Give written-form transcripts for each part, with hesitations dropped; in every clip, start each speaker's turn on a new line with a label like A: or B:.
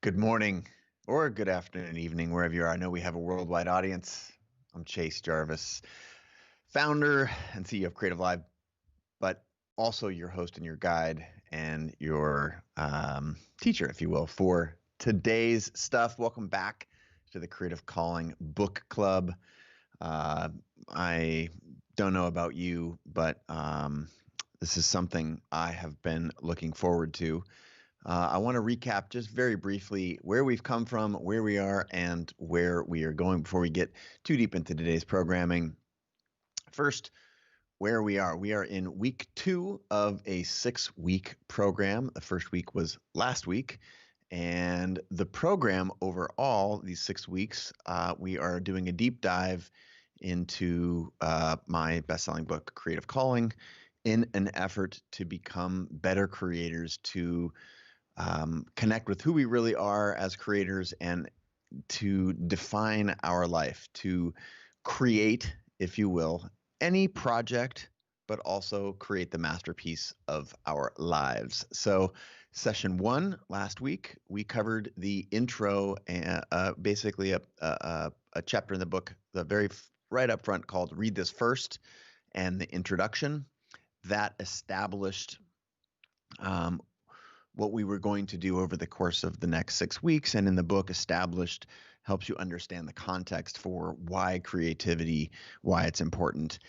A: Good morning or good afternoon, evening, wherever you are. I know we have a worldwide audience. I'm Chase Jarvis, founder and CEO of Creative Live, but also your host and your guide and your teacher, if you will, for today's stuff. Welcome back to the Creative Calling Book Club. I don't know about you, but this is something I have been looking forward to. I want to recap just very briefly where we've come from, where we are, and where we are going before we get too deep into today's programming. First, where we are. We are in week 2 of a 6-week program. The first week was last week. And the program overall, these 6 weeks, we are doing a deep dive into my best-selling book, Creative Calling, in an effort to become better creators, to connect with who we really are as creators and to define our life, to create, if you will, any project, but also create the masterpiece of our lives. So session 1 last week, we covered the intro and basically a chapter in the book, the very right up front called Read This First, and the introduction that established what we were going to do over the course of the next 6 weeks, and in the book helps you understand the context for why creativity, why it's important.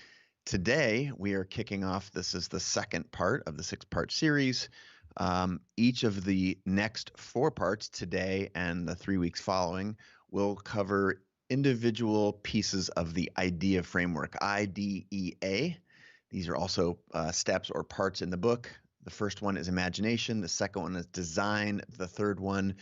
A: Today, we are kicking off, this is the second part of the 6-part series. Each of the next 4 parts, today and the 3 weeks following, will cover individual pieces of the IDEA framework, IDEA. These are also steps or parts in the book. The first one is imagination. The second one is design. The third one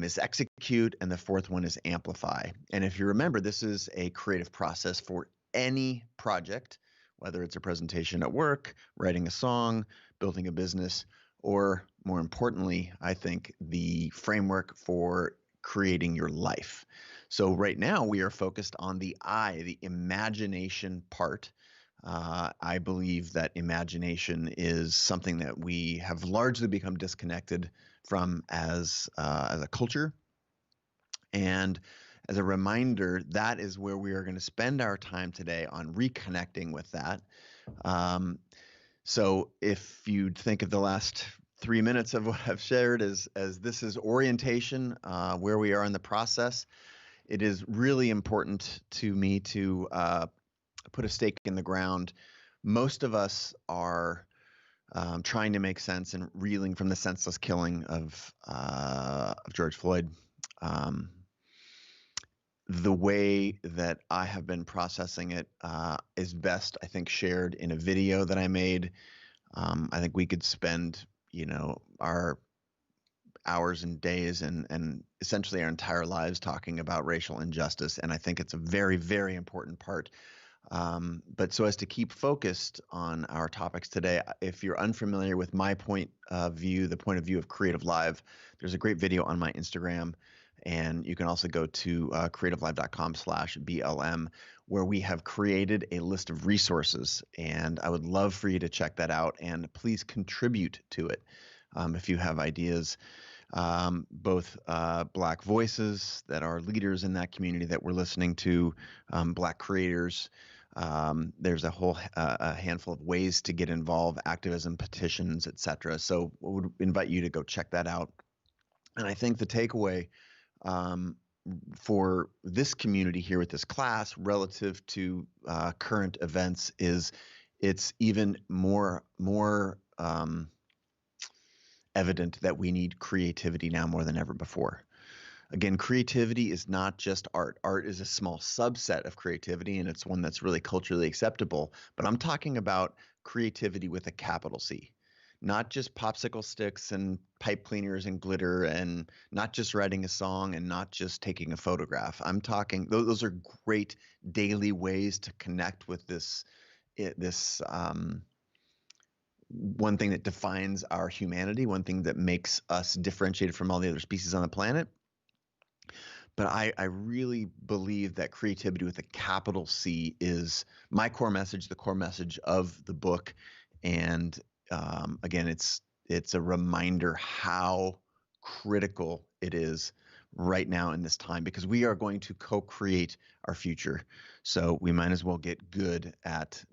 A: is execute. And the fourth one is amplify. And if you remember, this is a creative process for any project, whether it's a presentation at work, writing a song, building a business, or more importantly, I think the framework for creating your life. So right now we are focused on the imagination part. I believe that imagination is something that we have largely become disconnected from as a culture. And as a reminder, that is where we are going to spend our time today on reconnecting with that. So if you think of the last 3 minutes of what I've shared as this is orientation, where we are in the process, it is really important to me to put a stake in the ground. Most of us are trying to make sense and reeling from the senseless killing of George Floyd. The way that I have been processing it is best, I think, shared in a video that I made. I think we could spend, our hours and days and essentially our entire lives talking about racial injustice, and I think it's a very, very important part. But so as to keep focused on our topics today, if you're unfamiliar with my point of view, the point of view of Creative Live, there's a great video on my Instagram, and you can also go to creativelive.com/BLM, where we have created a list of resources, and I would love for you to check that out, and please contribute to it if you have ideas. Both Black voices that are leaders in that community that we're listening to, Black creators. There's a whole a handful of ways to get involved, activism, petitions, etc. So I would invite you to go check that out. And I think the takeaway for this community here with this class relative to current events is it's even more evident that we need creativity now more than ever before. Again, creativity is not just art. Art is a small subset of creativity, and it's one that's really culturally acceptable. But I'm talking about creativity with a capital C, not just popsicle sticks and pipe cleaners and glitter, and not just writing a song and not just taking a photograph. I'm talking, those are great daily ways to connect with this one thing that defines our humanity, one thing that makes us differentiated from all the other species on the planet. But I really believe that creativity with a capital C is my core message, the core message of the book. And again, it's a reminder how critical it is right now in this time, because we are going to co-create our future. So we might as well get good at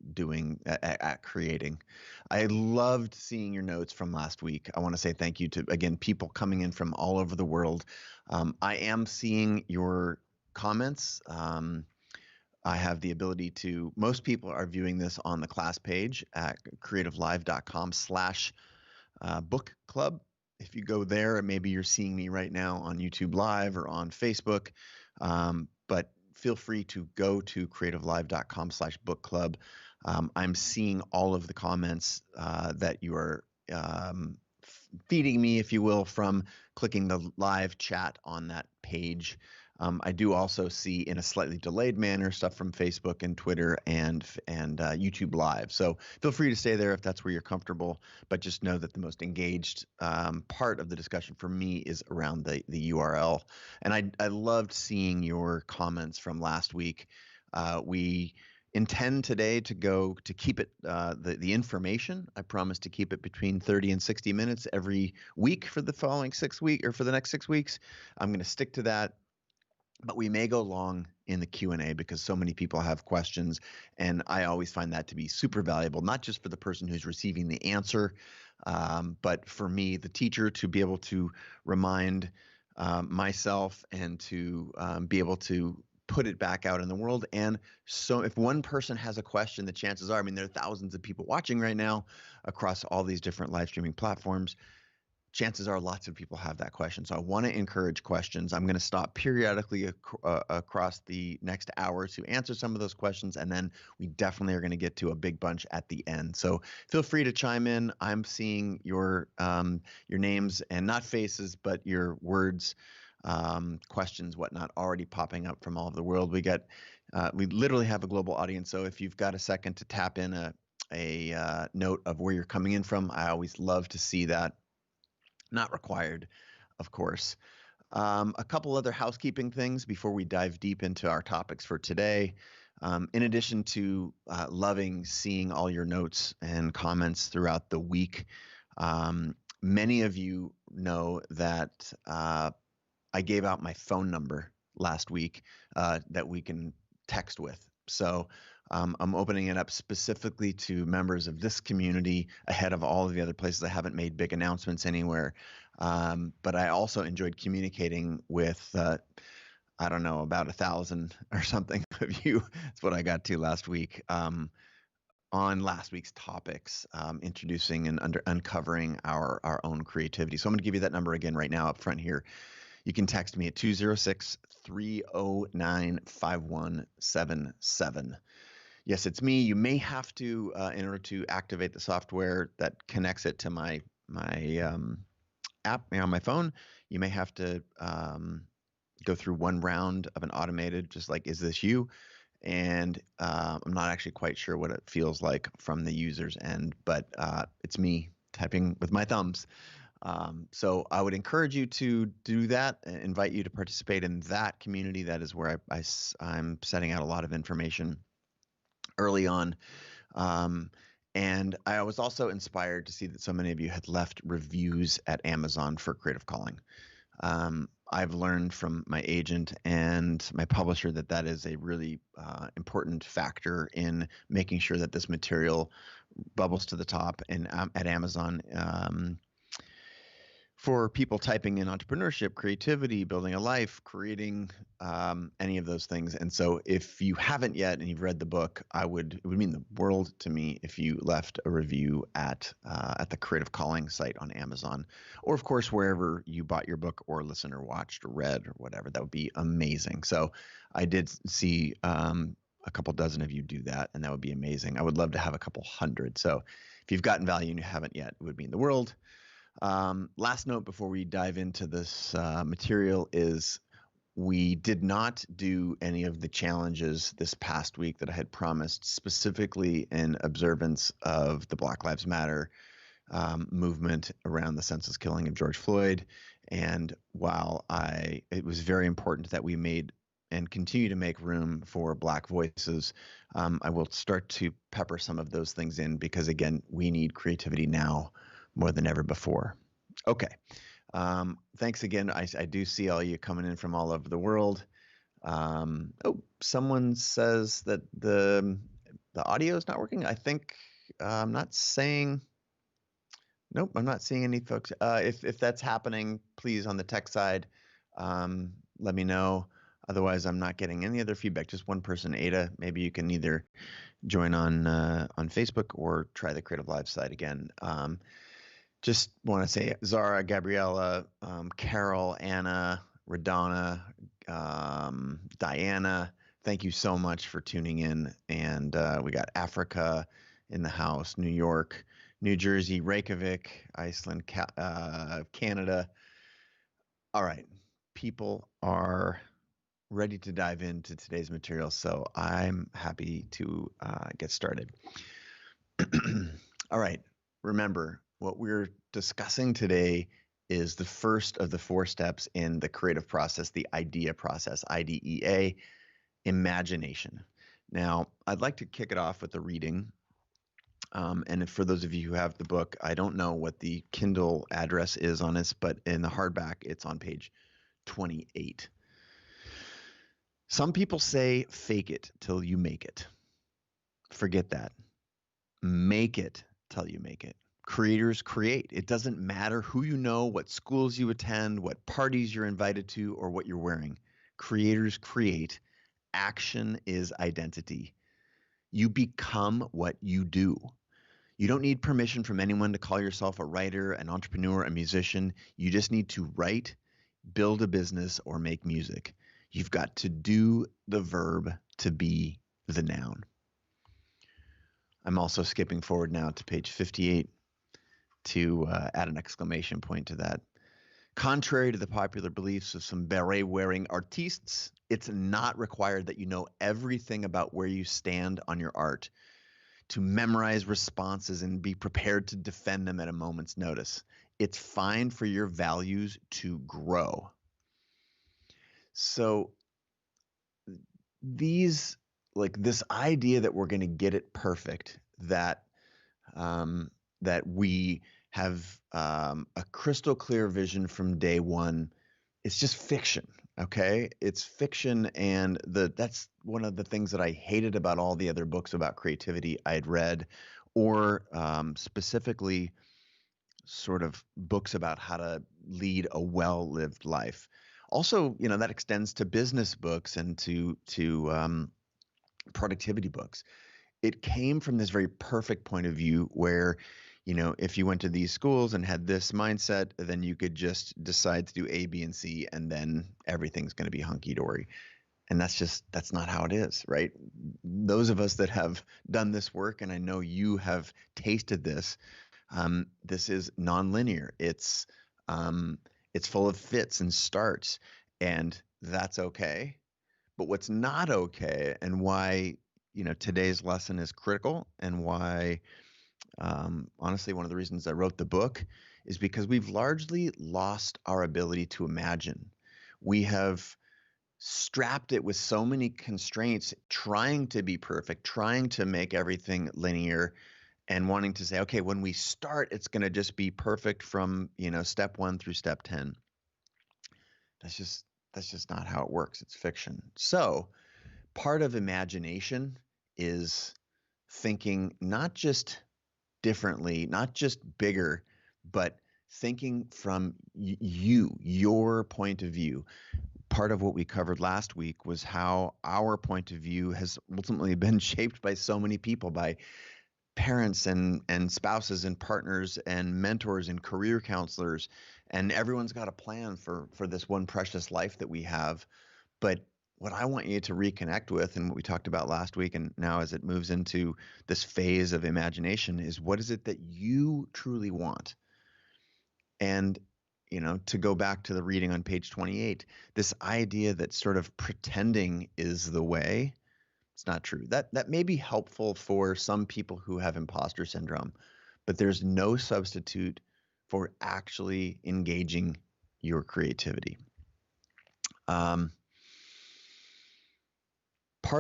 A: creating. I loved seeing your notes from last week. I want to say thank you to, again, people coming in from all over the world. I am seeing your comments. I have the ability to, most people are viewing this on the class page at creativelive.com/book club. If you go there, maybe you're seeing me right now on YouTube Live or on Facebook, but feel free to go to creativelive.com/book club. I'm seeing all of the comments that you are feeding me, if you will, from clicking the live chat on that page. I do also see, in a slightly delayed manner, stuff from Facebook and Twitter and YouTube Live. So feel free to stay there if that's where you're comfortable. But just know that the most engaged part of the discussion for me is around the URL. And I loved seeing your comments from last week. We intend today to keep it the information. I promise to keep it between 30 and 60 minutes every week for the following 6 weeks, or for the next 6 weeks. I'm going to stick to that. But we may go long in the Q&A because so many people have questions, and I always find that to be super valuable, not just for the person who's receiving the answer, but for me, the teacher, to be able to remind myself and to be able to put it back out in the world. And so if one person has a question, the chances are, I mean, there are thousands of people watching right now across all these different live streaming platforms. Chances are lots of people have that question. So I want to encourage questions. I'm going to stop periodically across the next hour to answer some of those questions. And then we definitely are going to get to a big bunch at the end. So feel free to chime in. I'm seeing your names, and not faces, but your words, questions, whatnot, already popping up from all over the world. We literally have a global audience. So if you've got a second to tap in a note of where you're coming in from, I always love to see that. Not required, of course. A couple other housekeeping things before we dive deep into our topics for today. In addition to loving seeing all your notes and comments throughout the week, many of you know that I gave out my phone number last week that we can text with. So I'm opening it up specifically to members of this community ahead of all of the other places. I haven't made big announcements anywhere, but I also enjoyed communicating with, I don't know, about 1,000 or something of you. That's what I got to last week on last week's topics, introducing and uncovering our own creativity. So I'm going to give you that number again right now up front here. You can text me at 206-309-5177. Yes, it's me. You may have to, in order to activate the software that connects it to my app on my phone, you may have to go through one round of an automated, just like, is this you? And I'm not actually quite sure what it feels like from the user's end, but it's me typing with my thumbs. So I would encourage you to do that, and invite you to participate in that community. That is where I'm setting out a lot of information early on. And I was also inspired to see that so many of you had left reviews at Amazon for Creative Calling. I've learned from my agent and my publisher that is a really important factor in making sure that this material bubbles to the top and at Amazon. For people typing in entrepreneurship, creativity, building a life, creating any of those things. And so if you haven't yet and you've read the book, it would mean the world to me if you left a review at the Creative Calling site on Amazon, or of course, wherever you bought your book or listened or watched or read or whatever. That would be amazing. So I did see a couple dozen of you do that, and that would be amazing. I would love to have a couple hundred. So if you've gotten value and you haven't yet, it would mean the world. Last note before we dive into this material is we did not do any of the challenges this past week that I had promised, specifically in observance of the Black Lives Matter movement around the senseless killing of George Floyd. And while it was very important that we made and continue to make room for Black voices, I will start to pepper some of those things in because, again, we need creativity now more than ever before. Okay. Thanks again. I do see all you coming in from all over the world. Oh, someone says that the audio is not working. I think I'm not saying. Nope, I'm not seeing any folks. If that's happening, please on the tech side, let me know. Otherwise, I'm not getting any other feedback. Just one person, Ada. Maybe you can either join on Facebook or try the Creative Live side again. Just want to say, Zara, Gabriella, Carol, Anna, Radonna, Diana, thank you so much for tuning in. And we got Africa in the house, New York, New Jersey, Reykjavik, Iceland, Canada. All right, people are ready to dive into today's material, so I'm happy to get started. All right, remember, what we're discussing today is the first of the 4 steps in the creative process, the idea process, IDEA, imagination. Now, I'd like to kick it off with a reading. And for those of you who have the book, I don't know what the Kindle address is on this, but in the hardback, it's on page 28. Some people say, fake it till you make it. Forget that. Make it till you make it. Creators create. It doesn't matter who you know, what schools you attend, what parties you're invited to, or what you're wearing. Creators create. Action is identity. You become what you do. You don't need permission from anyone to call yourself a writer, an entrepreneur, a musician. You just need to write, build a business, or make music. You've got to do the verb to be the noun. I'm also skipping forward now to page 58 to add an exclamation point to that. Contrary to the popular beliefs of some beret-wearing artistes, it's not required that you know everything about where you stand on your art, to memorize responses and be prepared to defend them at a moment's notice. It's fine for your values to grow. So this idea that we're going to get it perfect, that we have a crystal clear vision from day one, it's just fiction. Okay, it's fiction, and that's one of the things that I hated about all the other books about creativity I'd read, or specifically sort of books about how to lead a well-lived life. Also, that extends to business books and to productivity books. It came from this very perfect point of view where, if you went to these schools and had this mindset, then you could just decide to do A, B, and C, and then everything's going to be hunky-dory. And that's not how it is, right? Those of us that have done this work, and I know you have tasted this, this is nonlinear. It's full of fits and starts, and that's okay. But what's not okay, and why today's lesson is critical, and why honestly one of the reasons I wrote the book, is because we've largely lost our ability to imagine. We have strapped it with so many constraints, trying to be perfect, trying to make everything linear, and wanting to say, okay, when we start, it's going to just be perfect from step 1 through step 10. That's just not how it works. It's fiction. So part of imagination is thinking not just differently, not just bigger, but thinking from your point of view. Part of what we covered last week was how our point of view has ultimately been shaped by so many people, by parents and spouses and partners and mentors and career counselors, and everyone's got a plan for this one precious life that we have. But what I want you to reconnect with, and what we talked about last week, and now as it moves into this phase of imagination, is what is it that you truly want? And to go back to the reading on page 28, this idea that sort of pretending is the way, it's not true. That may be helpful for some people who have imposter syndrome, but there's no substitute for actually engaging your creativity. Part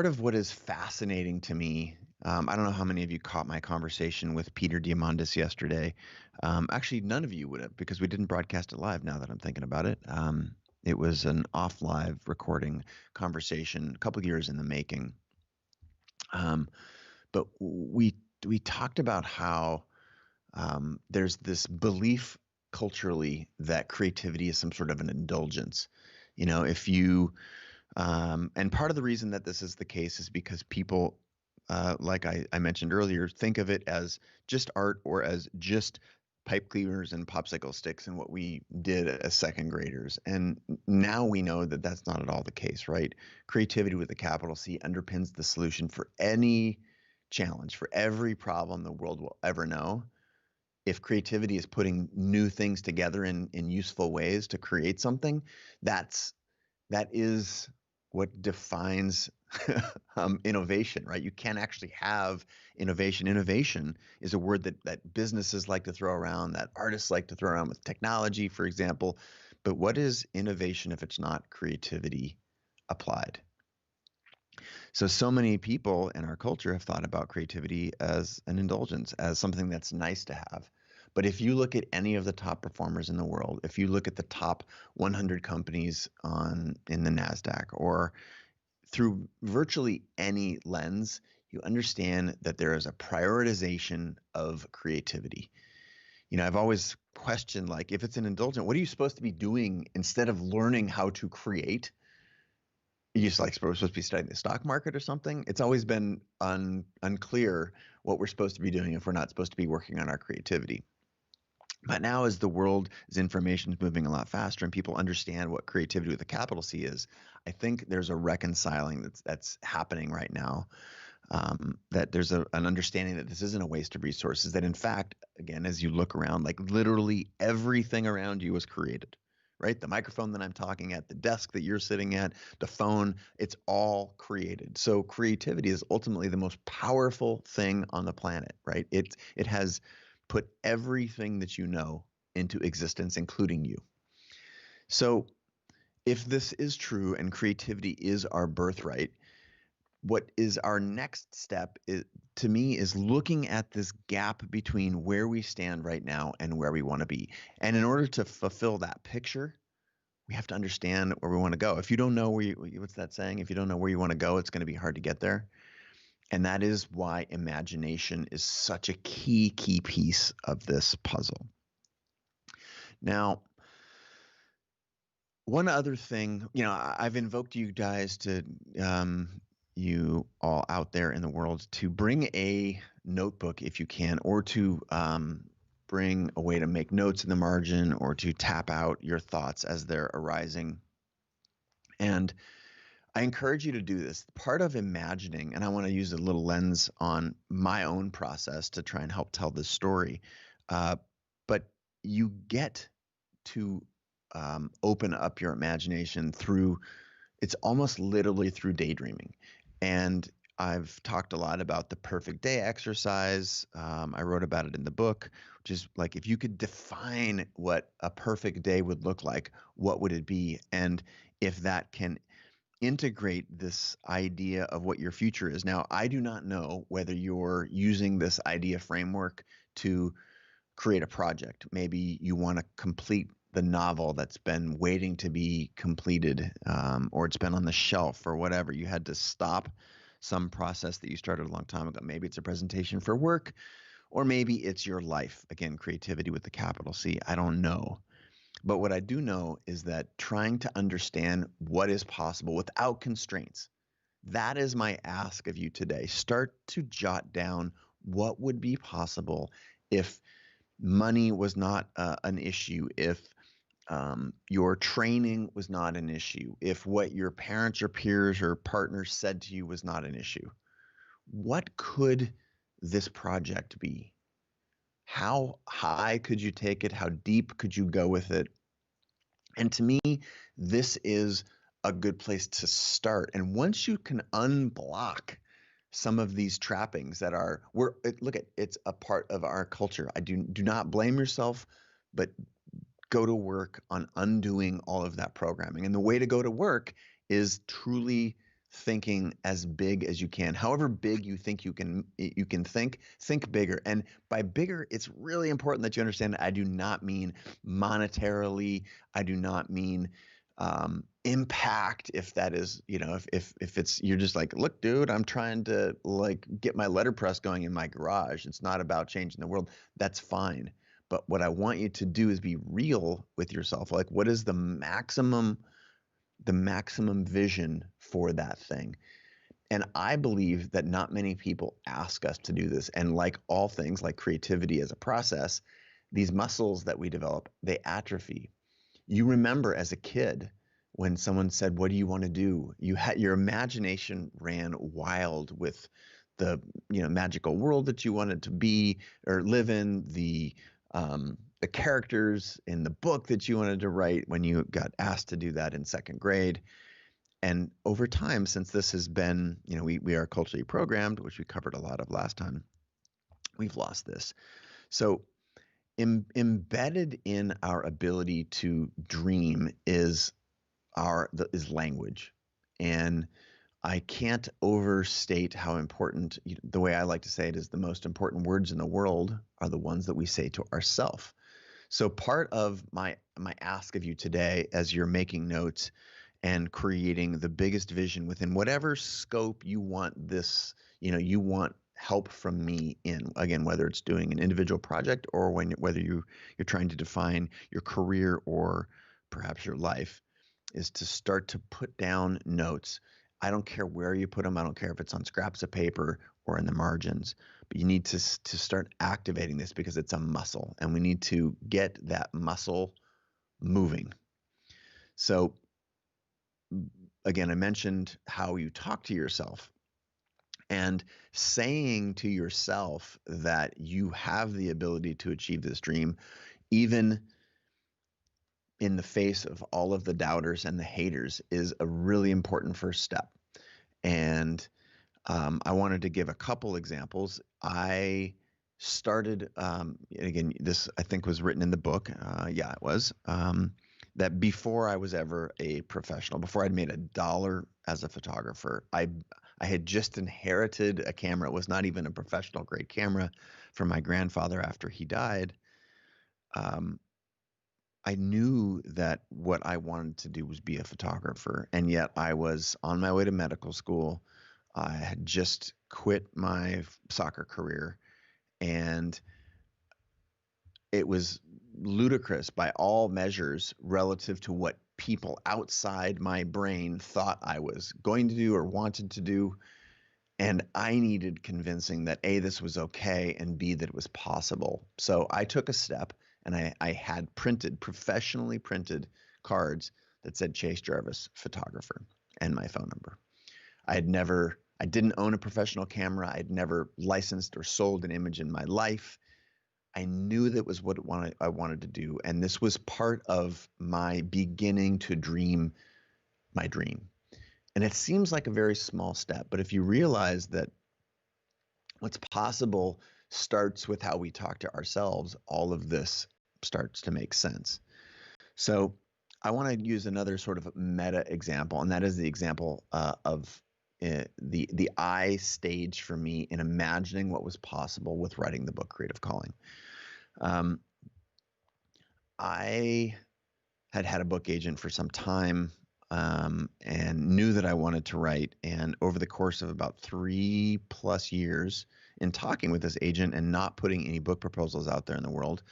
A: of what is fascinating to me I don't know how many of you caught my conversation with Peter Diamandis yesterday. Actually, none of you would have because we didn't broadcast it live now that I'm thinking about it. It was an off live recording conversation, a couple of years in the making. But we talked about how there's this belief culturally that creativity is some sort of an indulgence. You know, if you and part of the reason that this is the case is because people, like I mentioned earlier, think of it as just art or as just pipe cleaners and popsicle sticks and what we did as second graders. And now we know that that's not at all the case, right? Creativity with a capital C underpins the solution for any challenge, for every problem the world will ever know. If creativity is putting new things together in useful ways to create something, that is what defines innovation, right? You can't actually have innovation. Innovation is a word that businesses like to throw around, that artists like to throw around with technology, for example. But what is innovation if it's not creativity applied? So many people in our culture have thought about creativity as an indulgence, as something that's nice to have. But if you look at any of the top performers in the world, if you look at the top 100 companies in the Nasdaq, or through virtually any lens, you understand that there is a prioritization of creativity. You know, I've always questioned, like, if it's an indulgent, what are you supposed to be doing instead of learning how to create? You just like supposed to be studying the stock market or something. It's always been unclear what we're supposed to be doing if we're not supposed to be working on our creativity. But now, as the world, as information is moving a lot faster and people understand what creativity with a capital C is, I think there's a reconciling that's happening right now. That there's an understanding that this isn't a waste of resources. That in fact, again, as you look around, like literally everything around you was created. Right, the microphone that I'm talking at, the desk that you're sitting at, the phone, it's all created. So creativity is ultimately the most powerful thing on the planet, right? It has put everything that you know into existence, including you. So if this is true and creativity is our birthright, what is our next step is, to me, is looking at this gap between where we stand right now and where we want to be. And in order to fulfill that picture, we have to understand where we want to go. If you don't know what's that saying? If you don't know where you want to go, it's going to be hard to get there. And that is why imagination is such a key piece of this puzzle. Now, one other thing, you know, I've invoked you guys to, you all out there in the world, to bring a notebook if you can, or to bring a way to make notes in the margin, or to tap out your thoughts as they're arising. And I encourage you to do this. Part of imagining, and I want to use a little lens on my own process to try and help tell this story, but you get to open up your imagination through, it's almost literally through daydreaming. And I've talked a lot about the perfect day exercise. I wrote about it in the book, which is like, if you could define what a perfect day would look like, what would it be? And if that can integrate this idea of what your future is. Now, I do not know whether you're using this idea framework to create a project. Maybe you want to complete the novel that's been waiting to be completed, or it's been on the shelf or whatever. You had to stop some process that you started a long time ago. Maybe it's a presentation for work, or maybe it's your life. Again, creativity with the capital C. I don't know. But what I do know is that trying to understand what is possible without constraints, that is my ask of you today. Start to jot down what would be possible if money was not an issue, if your training was not an issue, if what your parents or peers or partners said to you was not an issue. What could this project be? How high could you take it? How deep could you go with it? And to me, this is a good place to start. And once you can unblock some of these trappings that are, look at, it's a part of our culture. I do not blame yourself, but go to work on undoing all of that programming. And the way to go to work is truly thinking as big as you can. However big you think you can think bigger. And by bigger, it's really important that you understand that I do not mean monetarily. I do not mean impact. If that is, if it's you're just like, look, dude, I'm trying to like get my letterpress going in my garage. It's not about changing the world. That's fine. But what I want you to do is be real with yourself. Like, what is the maximum vision for that thing? And I believe that not many people ask us to do this. And like all things, like creativity as a process, these muscles that we develop, they atrophy. You remember as a kid when someone said, "What do you want to do?" You had your imagination ran wild with the magical world that you wanted to be or live in, the characters in the book that you wanted to write when you got asked to do that in second grade. And over time, since this has been, we are culturally programmed, which we covered a lot of last time, we've lost this. So embedded in our ability to dream is language. And I can't overstate how important, the way I like to say it is, the most important words in the world are the ones that we say to ourselves. So part of my ask of you today, as you're making notes and creating the biggest vision within whatever scope you want you want help from me in, again, whether it's doing an individual project or whether you're trying to define your career or perhaps your life, is to start to put down notes. I don't care where you put them. I don't care if it's on scraps of paper or in the margins, but you need to start activating this because it's a muscle and we need to get that muscle moving. So again, I mentioned how you talk to yourself, and saying to yourself that you have the ability to achieve this dream, even in the face of all of the doubters and the haters, is a really important first step. And I wanted to give a couple examples. I started, again, this I think was written in the book. Yeah, it was. That before I was ever a professional, before I'd made $1 as a photographer, I had just inherited a camera. It was not even a professional grade camera from my grandfather after he died. I knew that what I wanted to do was be a photographer, and yet I was on my way to medical school. I had just quit my soccer career, and it was ludicrous by all measures relative to what people outside my brain thought I was going to do or wanted to do. And I needed convincing that A, this was okay, and B, that it was possible. So I took a step and I had professionally printed cards that said Chase Jarvis, photographer, and my phone number. I didn't own a professional camera. I'd never licensed or sold an image in my life. I knew that was what I wanted to do. And this was part of my beginning to dream my dream. And it seems like a very small step, but if you realize that what's possible starts with how we talk to ourselves, all of this starts to make sense. So I want to use another sort of meta example, and that is the example of the I stage for me in imagining what was possible with writing the book Creative Calling. I had a book agent for some time, and knew that I wanted to write. And over the course of about 3+ years in talking with this agent and not putting any book proposals out there in the world,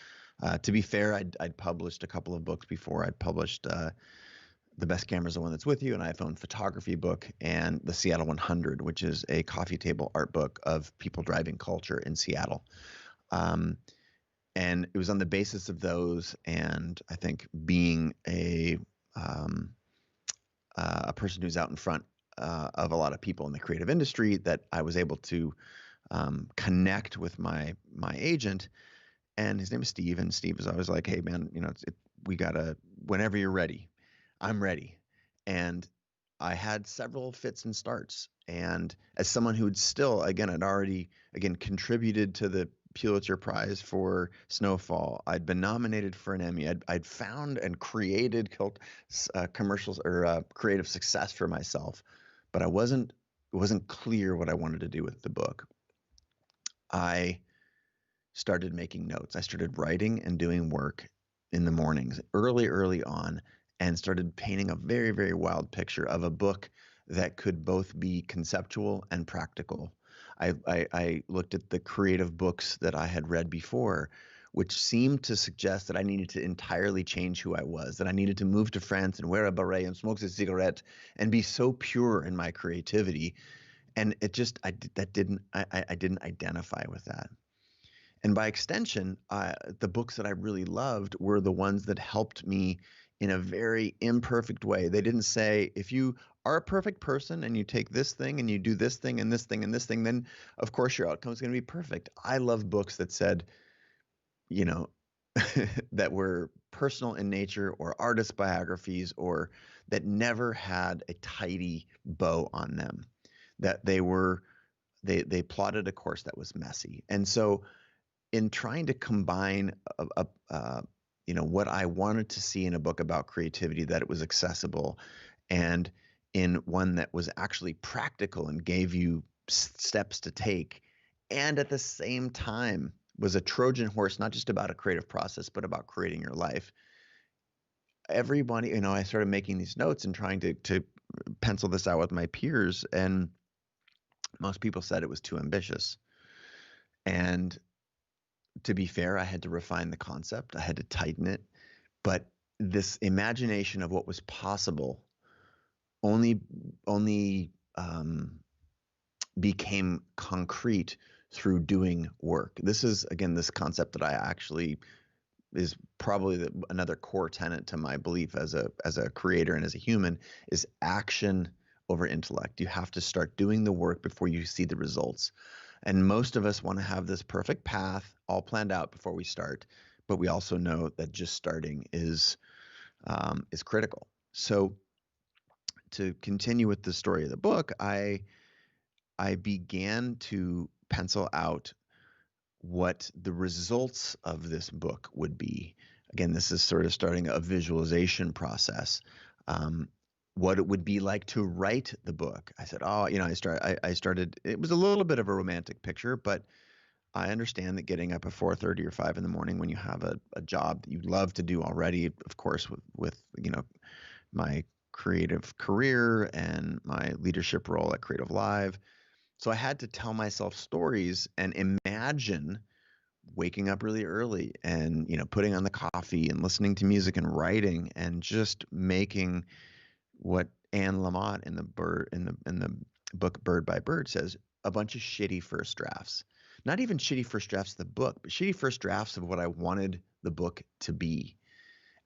A: to be fair, I'd published a couple of books before. I'd published The Best Camera is the One That's With You, an iPhone photography book, and The Seattle 100, which is a coffee table art book of people driving culture in Seattle. And it was on the basis of those, and I think being a person who's out in front of a lot of people in the creative industry, that I was able to connect with my agent. And his name is Steve, and Steve was always like, "Hey, man, we gotta, whenever you're ready, I'm ready." And I had several fits and starts. And as someone who had still, again, had already, again, contributed to the Pulitzer Prize for Snowfall, I'd been nominated for an Emmy. I'd found and created commercials or creative success for myself
B: but it wasn't clear what I wanted to do with the book. I started making notes. I started writing and doing work in the mornings early on, and started painting a very, very wild picture of a book that could both be conceptual and practical. I looked at the creative books that I had read before, which seemed to suggest that I needed to entirely change who I was, that I needed to move to France and wear a beret and smoke a cigarette and be so pure in my creativity. And it just, I didn't identify with that. And by extension, the books that I really loved were the ones that helped me in a very imperfect way. They didn't say, if you are a perfect person and you take this thing and you do this thing and this thing and this thing, then of course your outcome is going to be perfect. I love books that said, you know, that were personal in nature, or artist biographies, or that never had a tidy bow on them, that they plotted a course that was messy. And so in trying to combine what I wanted to see in a book about creativity, that it was accessible, and in one that was actually practical and gave you steps to take, and at the same time was a Trojan horse, not just about a creative process, but about creating your life. Everybody, I started making these notes and trying to pencil this out with my peers, and most people said it was too ambitious. And to be fair, I had to refine the concept. I had to tighten it. But this imagination of what was possible only became concrete through doing work. This is, again, this concept that I actually is probably another core tenet to my belief as a creator and as a human, is action over intellect. You have to start doing the work before you see the results. And most of us want to have this perfect path all planned out before we start, but we also know that just starting is critical. So to continue with the story of the book, I began to pencil out what the results of this book would be. Again, this is sort of starting a visualization process. What it would be like to write the book. I said, I started. It was a little bit of a romantic picture, but I understand that getting up at 4:30 or 5 in the morning when you have a job that you love to do already, of course, with my creative career and my leadership role at Creative Live. So I had to tell myself stories and imagine waking up really early and putting on the coffee and listening to music and writing and just making what Anne Lamott in the book Bird by Bird says, a bunch of shitty first drafts. Not even shitty first drafts of the book, but shitty first drafts of what I wanted the book to be.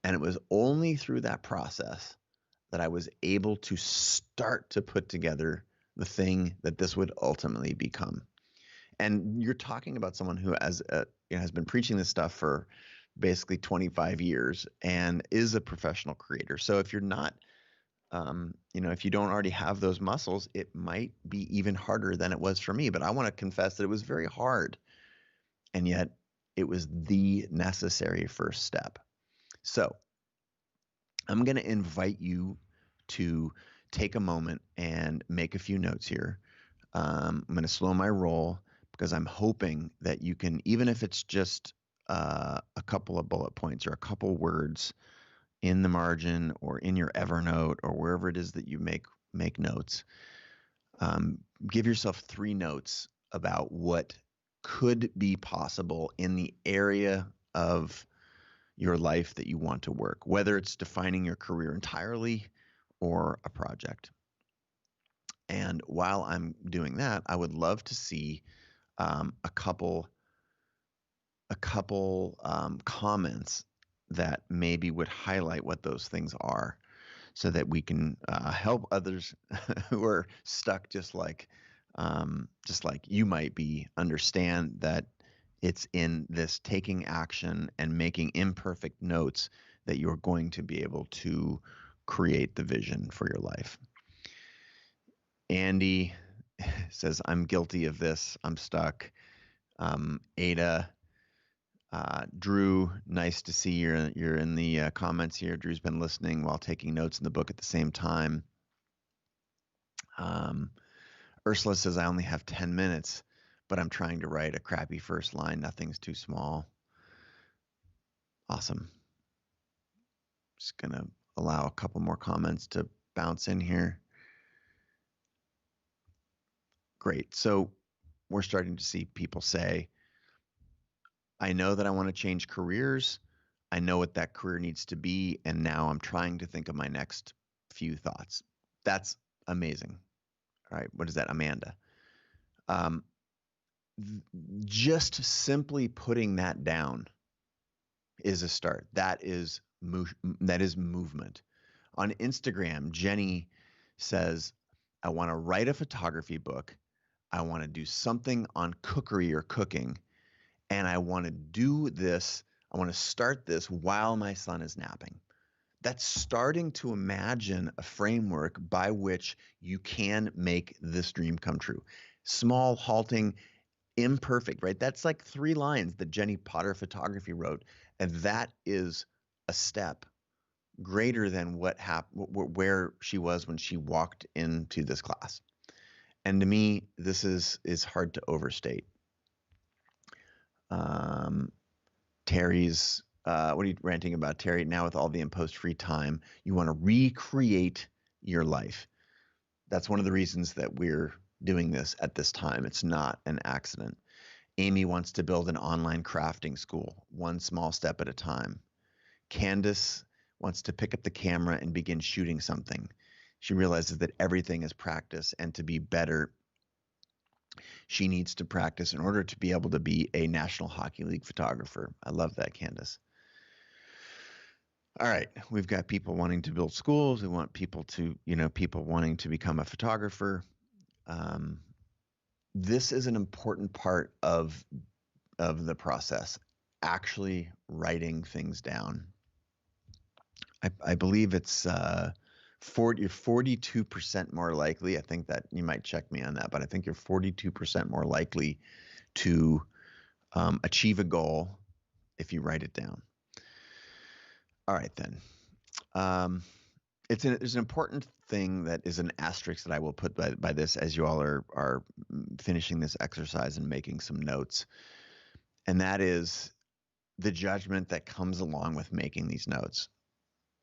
B: And it was only through that process that I was able to start to put together the thing that this would ultimately become. And you're talking about someone who has been preaching this stuff for basically 25 years and is a professional creator. So if you're not, if you don't already have those muscles, it might be even harder than it was for me. But I want to confess that it was very hard, and yet it was the necessary first step. So I'm going to invite you to take a moment and make a few notes here. I'm going to slow my roll because I'm hoping that you can, even if it's just a couple of bullet points or a couple words in the margin or in your Evernote or wherever it is that you make notes, give yourself 3 notes about what could be possible in the area of your life that you want to work, whether it's defining your career entirely or a project. And while I'm doing that, I would love to see a couple comments that maybe would highlight what those things are, so that we can help others who are stuck just like you might be, understand that it's in this taking action and making imperfect notes that you're going to be able to create the vision for your life. Andy says, I'm guilty of this. I'm stuck. Ada, Drew, nice to see you're in the comments here. Drew's been listening while taking notes in the book at the same time. Um, Ursula says, I only have 10 minutes, but I'm trying to write a crappy first line. Nothing's too small. Awesome. Just going to allow a couple more comments to bounce in here. Great. So we're starting to see people say, I know that I want to change careers. I know what that career needs to be. And now I'm trying to think of my next few thoughts. That's amazing. All right. What is that, Amanda? Um, just simply putting that down is a start. That is movement. On Instagram, Jenny says, I want to write a photography book. I want to do something on cookery or cooking. And I want to do this. I want to start this while my son is napping. That's starting to imagine a framework by which you can make this dream come true. Small, halting, imperfect, right? That's like 3 lines that Jenny Potter Photography wrote. And that is a step greater than where she was when she walked into this class. And to me, this is hard to overstate. Terry's, what are you ranting about, Terry? Now with all the imposed free time, you want to recreate your life. That's one of the reasons that we're doing this at this time. It's not an accident. Amy wants to build an online crafting school, one small step at a time. Candace wants to pick up the camera and begin shooting something. She realizes that everything is practice, and to be better, she needs to practice in order to be able to be a National Hockey League photographer. I love that, Candace. All right, we've got people wanting to build schools. We want people to, people wanting to become a photographer. This is an important part of the process, actually writing things down. I believe it's 42% more likely. I think that you might check me on that, but I think you're 42% more likely to achieve a goal if you write it down. All right, then. There's an important thing that is an asterisk that I will put by this as you all are finishing this exercise and making some notes. And that is the judgment that comes along with making these notes.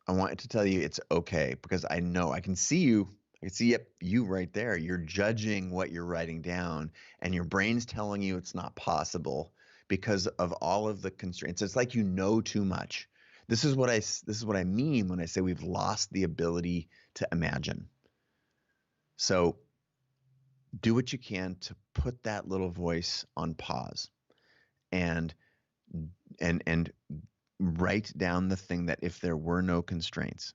B: I want to tell you it's okay, because I know I can see you. I can see you right there. You're judging what you're writing down, and your brain's telling you it's not possible because of all of the constraints. It's like you know too much. This is what I mean when I say we've lost the ability to imagine. So do what you can to put that little voice on pause and write down the thing that, if there were no constraints,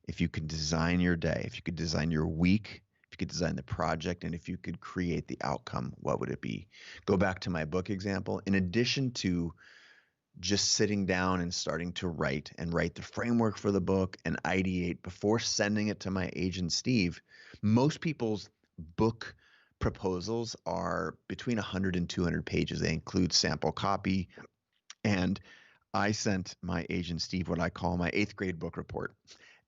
B: if you could design your day, if you could design your week, if you could design the project, and if you could create the outcome, what would it be? Go back to my book example. In addition to just sitting down and starting to write the framework for the book and ideate before sending it to my agent, Steve, most people's book proposals are between 100 and 200 pages. They include sample copy. And I sent my agent, Steve, what I call my 8th grade book report.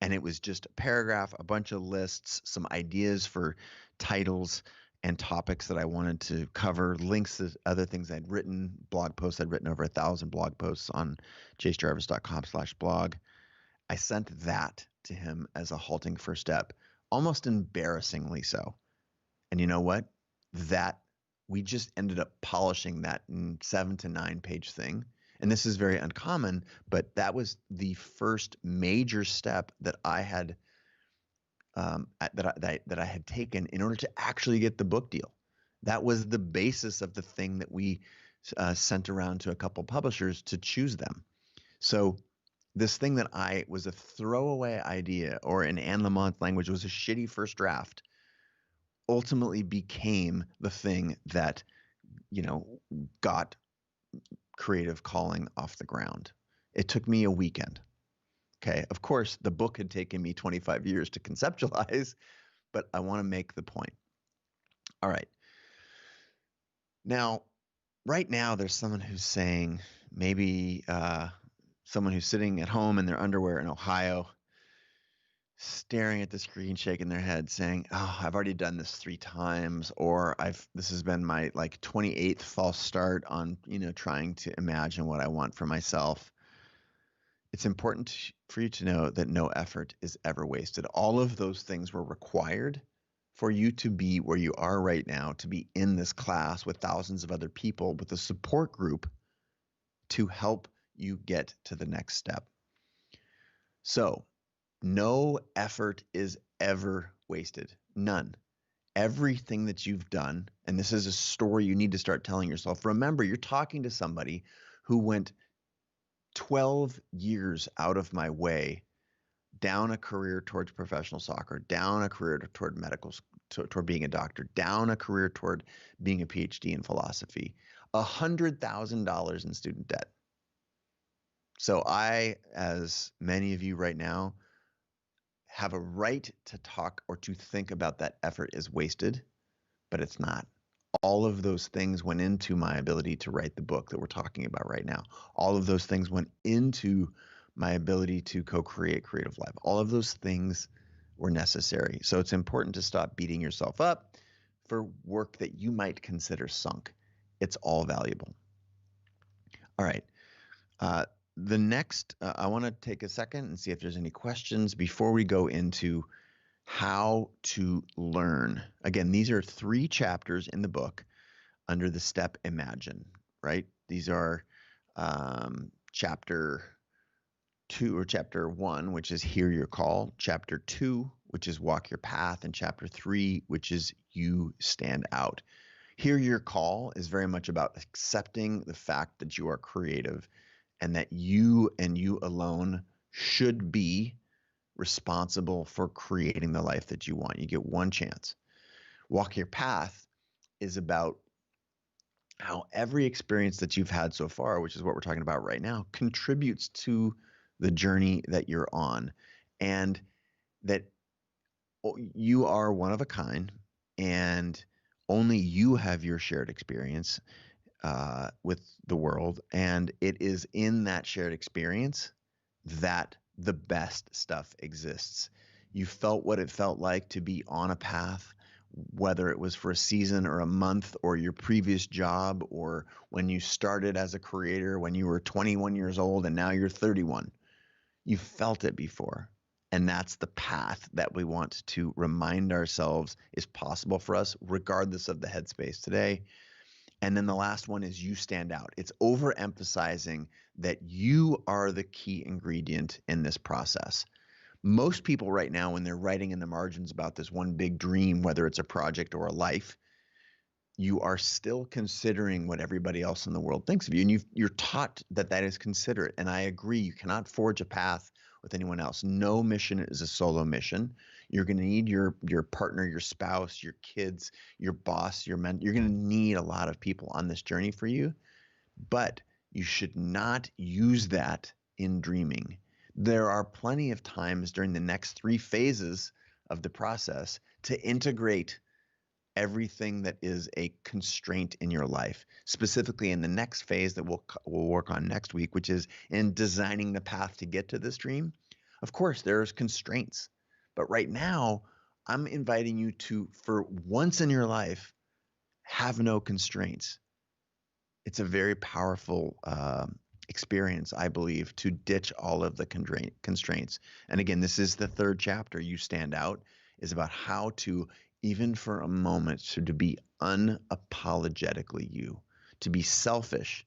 B: And it was just a paragraph, a bunch of lists, some ideas for titles and topics that I wanted to cover, links to other things I'd written, blog posts. I'd written over 1,000 blog posts on chasejarvis.com/blog. I sent that to him as a halting first step, almost embarrassingly so. And you know what? That we just ended up polishing that 7 to 9 page thing. And this is very uncommon, but that was the first major step that I had that I had taken in order to actually get the book deal. That was the basis of the thing that we sent around to a couple publishers to choose them. So this thing that I was a throwaway idea, or in Anne Lamont's language, was a shitty first draft, ultimately became the thing that, got Creative Calling off the ground. It took me a weekend. Okay. Of course, the book had taken me 25 years to conceptualize, but I want to make the point. All right. Now, right now, there's someone who's saying, maybe someone who's sitting at home in their underwear in Ohio,
A: staring at the screen, shaking their head, saying, "Oh, I've already done this 3 times," or this has been my like 28th false start on, trying to imagine what I want for myself." It's important for you to know that no effort is ever wasted. All of those things were required for you to be where you are right now, to be in this class with thousands of other people, with a support group to help you get to the next step. So, no effort is ever wasted. None. Everything that you've done, and this is a story you need to start telling yourself. Remember, you're talking to somebody who went 12 years out of my way down a career towards professional soccer, down a career toward toward being a doctor, down a career toward being a PhD in philosophy, $100,000 in student debt. So I, as many of you right now, have a right to talk or to think about that effort is wasted, but it's not. All of those things went into my ability to write the book that we're talking about right now. All of those things went into my ability to co-create Creative Life. All of those things were necessary. So it's important to stop beating yourself up for work that you might consider sunk. It's all valuable. All right. The next, I want to take a second and see if there's any questions before we go into how to learn. Again, these are 3 chapters in the book under the step Imagine, right? These are chapter 2 or chapter 1, which is Hear Your Call, chapter 2, which is Walk Your Path, and chapter 3, which is You Stand Out. Hear Your Call is very much about accepting the fact that you are creative and that you and you alone should be responsible for creating the life that you want. You get one chance. Walk Your Path is about how every experience that you've had so far, which is what we're talking about right now, contributes to the journey that you're on, and that you are one of a kind, and only you have your shared experience with the world. And it is in that shared experience that the best stuff exists. You felt what it felt like to be on a path, whether it was for a season or a month or your previous job, or when you started as a creator when you were 21 years old and now you're 31. You felt it before. And that's the path that we want to remind ourselves is possible for us, regardless of the headspace today. And then the last one is You Stand Out. It's overemphasizing that you are the key ingredient in this process. Most people right now, when they're writing in the margins about this one big dream, whether it's a project or a life, you are still considering what everybody else in the world thinks of you. And you're taught that that is considerate. And I agree, you cannot forge a path with anyone else. No mission is a solo mission. You're going to need your partner, your spouse, your kids, your boss, your mentor. You're going to need a lot of people on this journey for you. But you should not use that in dreaming. There are plenty of times during the next 3 phases of the process to integrate everything that is a constraint in your life, specifically in the next phase that we'll work on next week, which is in designing the path to get to this dream. Of course, there's constraints, but right now, I'm inviting you to, for once in your life, have no constraints. It's a very powerful experience, I believe, to ditch all of the constraints. And again, this is the 3rd chapter, You Stand Out, is about how to, even for a moment, to be unapologetically you, to be selfish.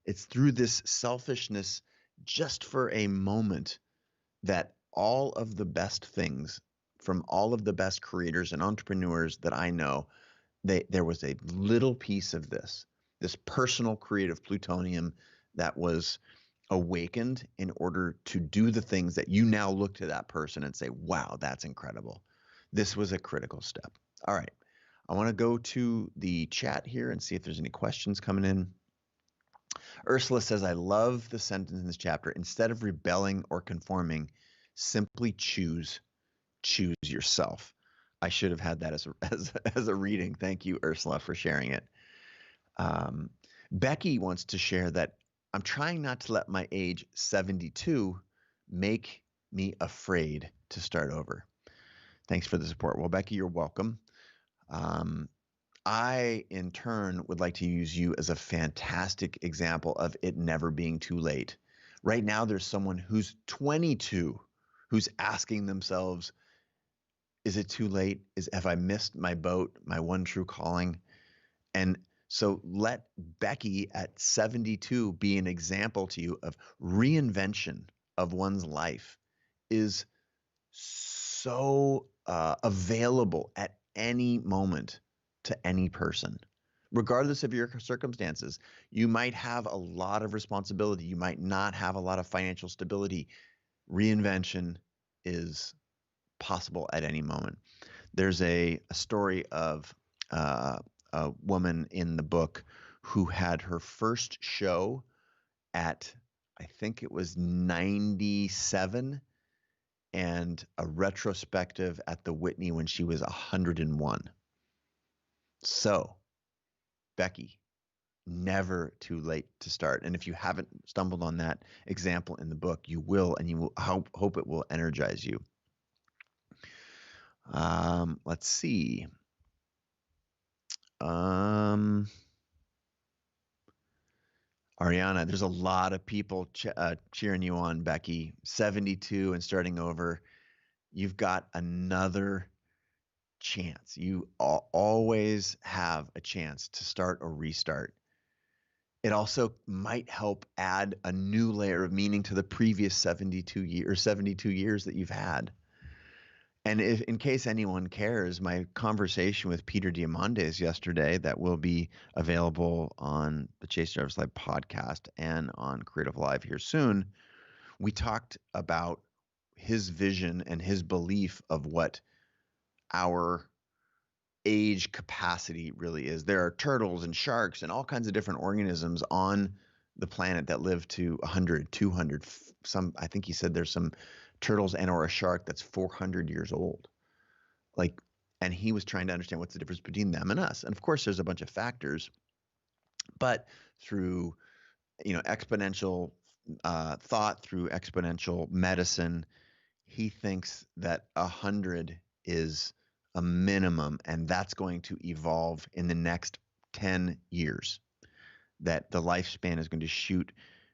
A: It's through this selfishness, just for a moment, that all of the best things from all of the best creators and entrepreneurs that I know, there was a little piece of this personal creative plutonium that was awakened in order to do the things that you now look to that person and say, wow, that's incredible. This was a critical step. All right. I want to go to the chat here and see if there's any questions coming in. Ursula says, I love the sentence in this chapter. Instead of rebelling or conforming, simply choose yourself. I should have had that as a reading. Thank you, Ursula, for sharing it. Becky wants to share that I'm trying not to let my age 72 make me afraid to start over? Thanks for the support. Well, Becky, you're welcome. I, in turn, would like to use you as a fantastic example of it never being too late. Right now, there's someone who's 22 who's asking themselves, is it too late? Have I missed my boat, my one true calling? And so let Becky at 72 be an example to you of reinvention of one's life is so available at any moment to any person, regardless of your circumstances. You might have a lot of responsibility. You might not have a lot of financial stability. Reinvention is possible at any moment. There's a story of a woman in the book who had her first show at, I think it was 97, and a retrospective at the Whitney when she was 101. So, Becky, never too late to start. And if you haven't stumbled on that example in the book, you will, and you will hope it will energize you. Let's see. Ariana, there's a lot of people cheering you on, Becky. 72 and starting over. You've got another chance. You always have a chance to start or restart. It also might help add a new layer of meaning to the previous 72 years that you've had. And if, in case anyone cares, my conversation with Peter Diamandis yesterday, that will be available on the Chase Jarvis Live podcast and on Creative Live here soon, we talked about his vision and his belief of what our age capacity really is. There are turtles and sharks and all kinds of different organisms on the planet that live to 100, 200, some, I think he said there's some turtles and or a shark that's 400 years old. Like, and he was trying to understand what's the difference between them and us. And of course, there's a bunch of factors, but through, exponential thought, through exponential medicine, he thinks that 100 is a minimum, and that's going to evolve in the next 10 years. That the lifespan is going to shoot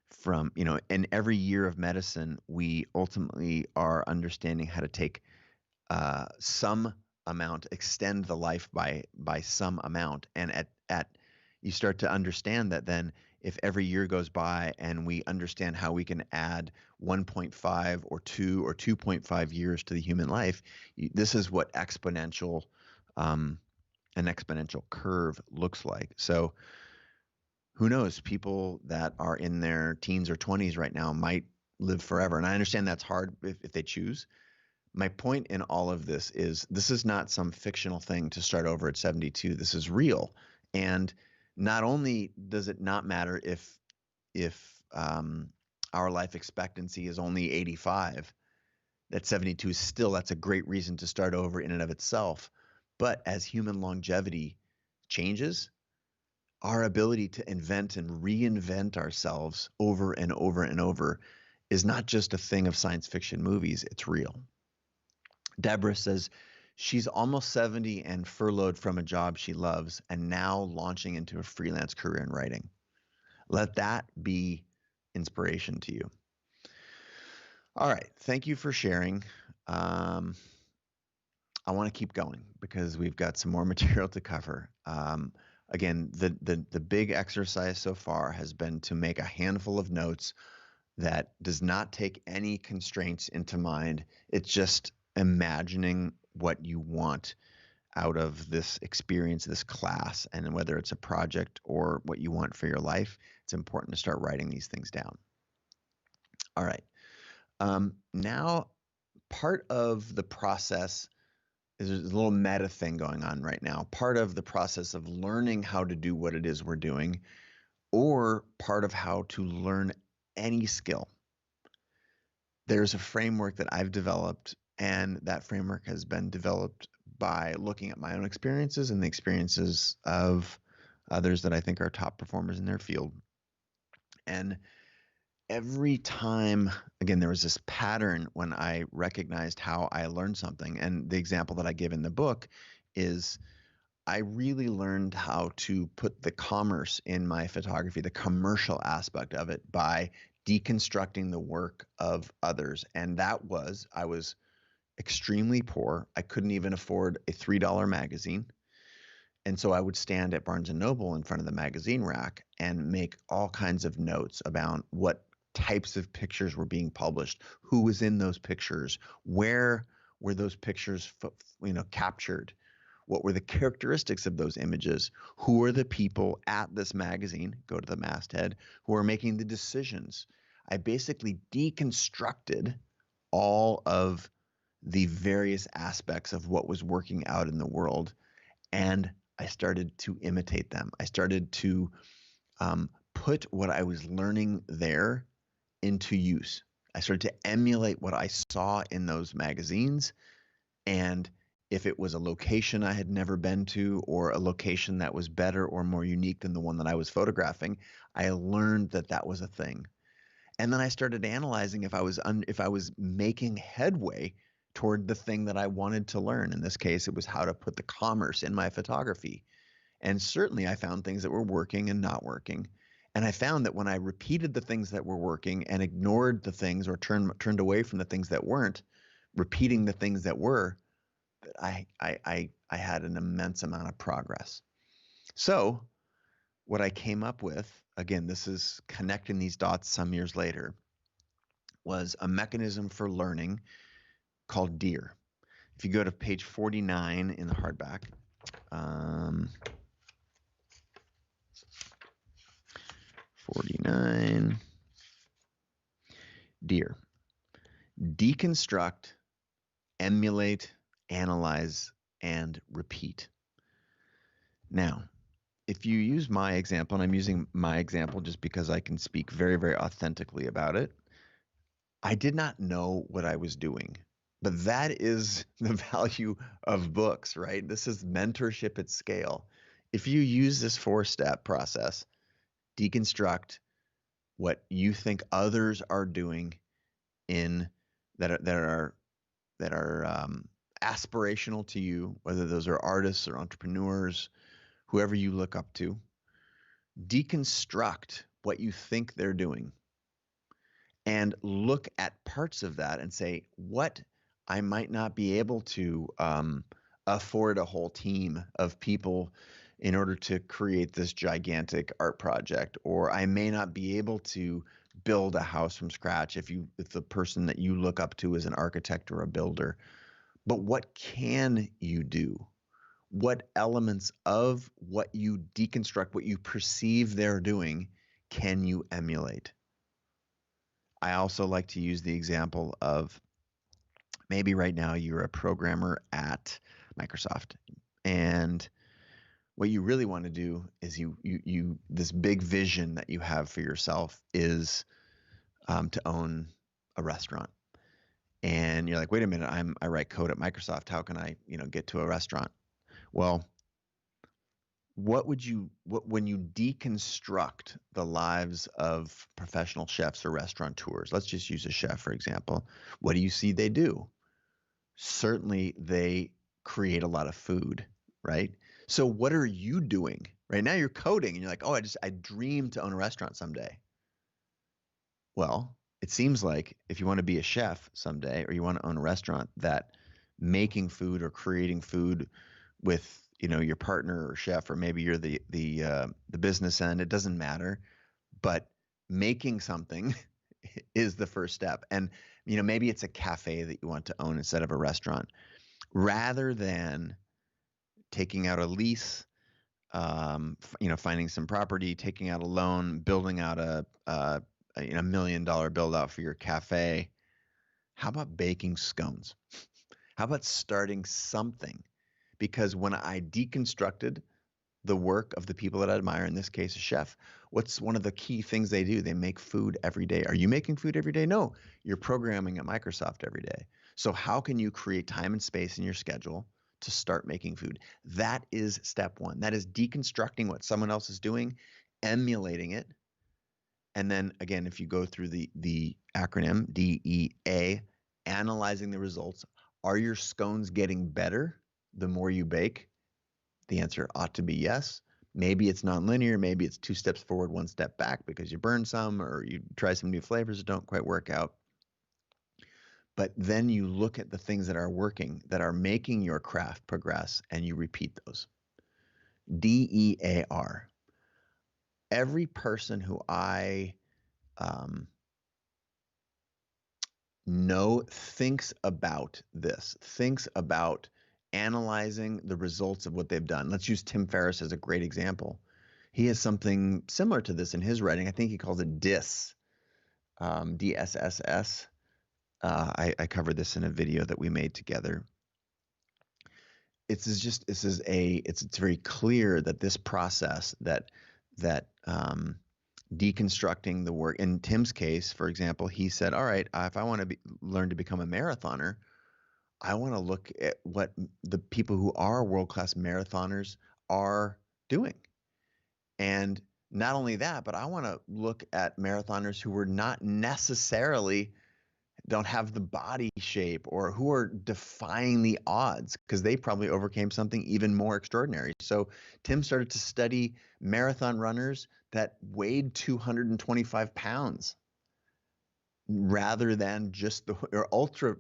A: from, in every year of medicine, we ultimately are understanding how to take some amount, extend the life by some amount, and at you start to understand that then if every year goes by and we understand how we can add 1.5 or 2 or 2.5 years to the human life, this is what an exponential curve looks like. So who knows? People that are in their teens or 20s right now might live forever. And I understand that's hard if they choose. My point in all of this is not some fictional thing to start over at 72. This is real. And not only does it not matter if our life expectancy is only 85, that 72 is still, that's a great reason to start over in and of itself. But as human longevity changes, our ability to invent and reinvent ourselves over and over and over is not just a thing of science fiction movies, it's real. Deborah says she's almost 70 and furloughed from a job she loves and now launching into a freelance career in writing. Let that be inspiration to you. All right. Thank you for sharing. I want to keep going because we've got some more material to cover. Again, the big exercise so far has been to make a handful of notes that does not take any constraints into mind. It's just imagining what you want out of this experience, this class, and whether it's a project or what you want for your life, it's important to start writing these things down. All right. Now, part of the process is there's a little meta thing going on right now. Part of the process of learning how to do what it is we're doing, or part of how to learn any skill. There's a framework that I've developed, and that framework has been developed by looking at my own experiences and the experiences of others that I think are top performers in their field. And every time, again, there was this pattern when I recognized how I learned something. And the example that I give in the book is I really learned how to put the commerce in my photography, the commercial aspect of it, by deconstructing the work of others. And I was extremely poor. I couldn't even afford a $3 magazine. And so I would stand at Barnes and Noble in front of the magazine rack and make all kinds of notes about what types of pictures were being published, who was in those pictures, where were those pictures, captured, what were the characteristics of those images, who are the people at this magazine, go to the masthead, who are making the decisions. I basically deconstructed all of the various aspects of what was working out in the world, and I started to imitate them. I started to put what I was learning there into use. I started to emulate what I saw in those magazines. And if it was a location I had never been to, or a location that was better or more unique than the one that I was photographing, I learned that that was a thing. And then I started analyzing if I was making headway toward the thing that I wanted to learn. In this case, it was how to put the commerce in my photography. And certainly I found things that were working and not working. And I found that when I repeated the things that were working and ignored the things, or turned away from the things that weren't, repeating the things that were, that I had an immense amount of progress. So what I came up with, again, this is connecting these dots some years later, was a mechanism for learning called DEAR. If you go to page 49 in the hardback, 49, DEAR. Deconstruct, emulate, analyze, and repeat. Now, if you use my example, and I'm using my example just because I can speak very, very authentically about it, I did not know what I was doing. But that is the value of books, right? This is mentorship at scale. If you use this 4-step process, deconstruct what you think others are doing in that are aspirational to you, whether those are artists or entrepreneurs, whoever you look up to, deconstruct what you think they're doing and look at parts of that and say, what I might not be able to afford a whole team of people in order to create this gigantic art project, or I may not be able to build a house from scratch if the person that you look up to is an architect or a builder. But what can you do? What elements of what you deconstruct, what you perceive they're doing, can you emulate? I also like to use the example of maybe right now you're a programmer at Microsoft, and what you really want to do is you this big vision that you have for yourself is to own a restaurant. And you're like, wait a minute, I write code at Microsoft. How can I get to a restaurant? Well, when you deconstruct the lives of professional chefs or restaurateurs, let's just use a chef for example, what do you see they do? Certainly they create a lot of food, right? So what are you doing? Right now you're coding and you're like, oh, I dream to own a restaurant someday. Well, it seems like if you want to be a chef someday, or you want to own a restaurant, that making food or creating food with your partner or chef, or maybe you're the business end, it doesn't matter, but making something is the first step. And maybe it's a cafe that you want to own instead of a restaurant. Rather than taking out a lease, finding some property, taking out a loan, building out a $1 million build out for your cafe, how about baking scones? How about starting something? Because when I deconstructed the work of the people that I admire, in this case, a chef, what's one of the key things they do? They make food every day. Are you making food every day? No, you're programming at Microsoft every day. So how can you create time and space in your schedule to start making food? That is step one. That is deconstructing what someone else is doing, emulating it, And then again, if you go through the acronym DEA, analyzing the results, are your scones getting better the more you bake? The answer ought to be yes. Maybe it's nonlinear. Maybe it's 2 steps forward, 1 step back because you burn some or you try some new flavors that don't quite work out. But then you look at the things that are working, that are making your craft progress, and you repeat those. DEAR. Every person who I know thinks about this, thinks about analyzing the results of what they've done. Let's use Tim Ferriss as a great example. He has something similar to this in his writing. I think he calls it DISS, DSSS. I covered this in a video that we made together. It's very clear that this process that deconstructing the work. In Tim's case, for example, he said, all right, if I want to learn to become a marathoner, I want to look at what the people who are world-class marathoners are doing. And not only that, but I want to look at marathoners who were not necessarily don't have the body shape or who are defying the odds because they probably overcame something even more extraordinary. So Tim started to study marathon runners that weighed 225 pounds rather than just the ultra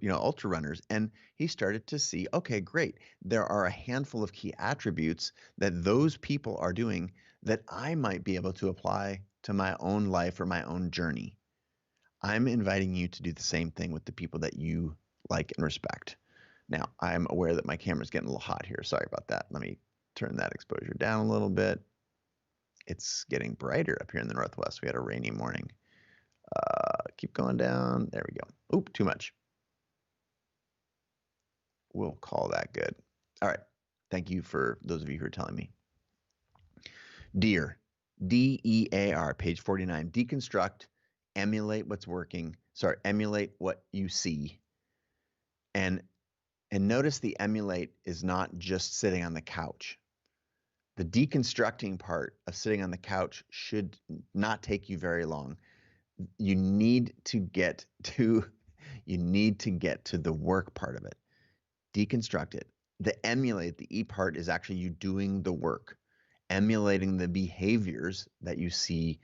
A: runners. And he started to see, okay, great. There are a handful of key attributes that those people are doing that I might be able to apply to my own life or my own journey. I'm inviting you to do the same thing with the people that you like and respect. Now, I'm aware that my camera's getting a little hot here. Sorry about that. Let me turn that exposure down a little bit. It's getting brighter up here in the Northwest. We had a rainy morning. Keep going down. There we go. Oop, too much. We'll call that good. All right. Thank you for those of you who are telling me. DEAR, DEAR, page 49. Deconstruct, emulate what's working. Sorry, emulate what you see. And notice the emulate is not just sitting on the couch. The deconstructing part of sitting on the couch should not take you very long. You need to get to the work part of it. Deconstruct it. The emulate, the E part, is actually you doing the work, emulating the behaviors that you see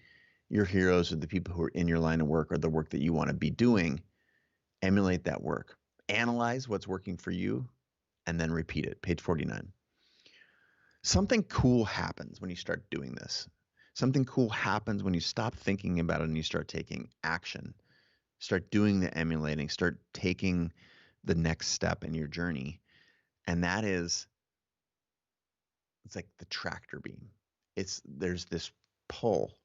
A: your heroes or the people who are in your line of work or the work that you want to be doing. Emulate that work. Analyze what's working for you and then repeat it. Page 49. Something cool happens when you start doing this. Something cool happens when you stop thinking about it and you start taking action. Start doing the emulating, start taking the next step in your journey. And that is, it's like the tractor beam. There's this pull.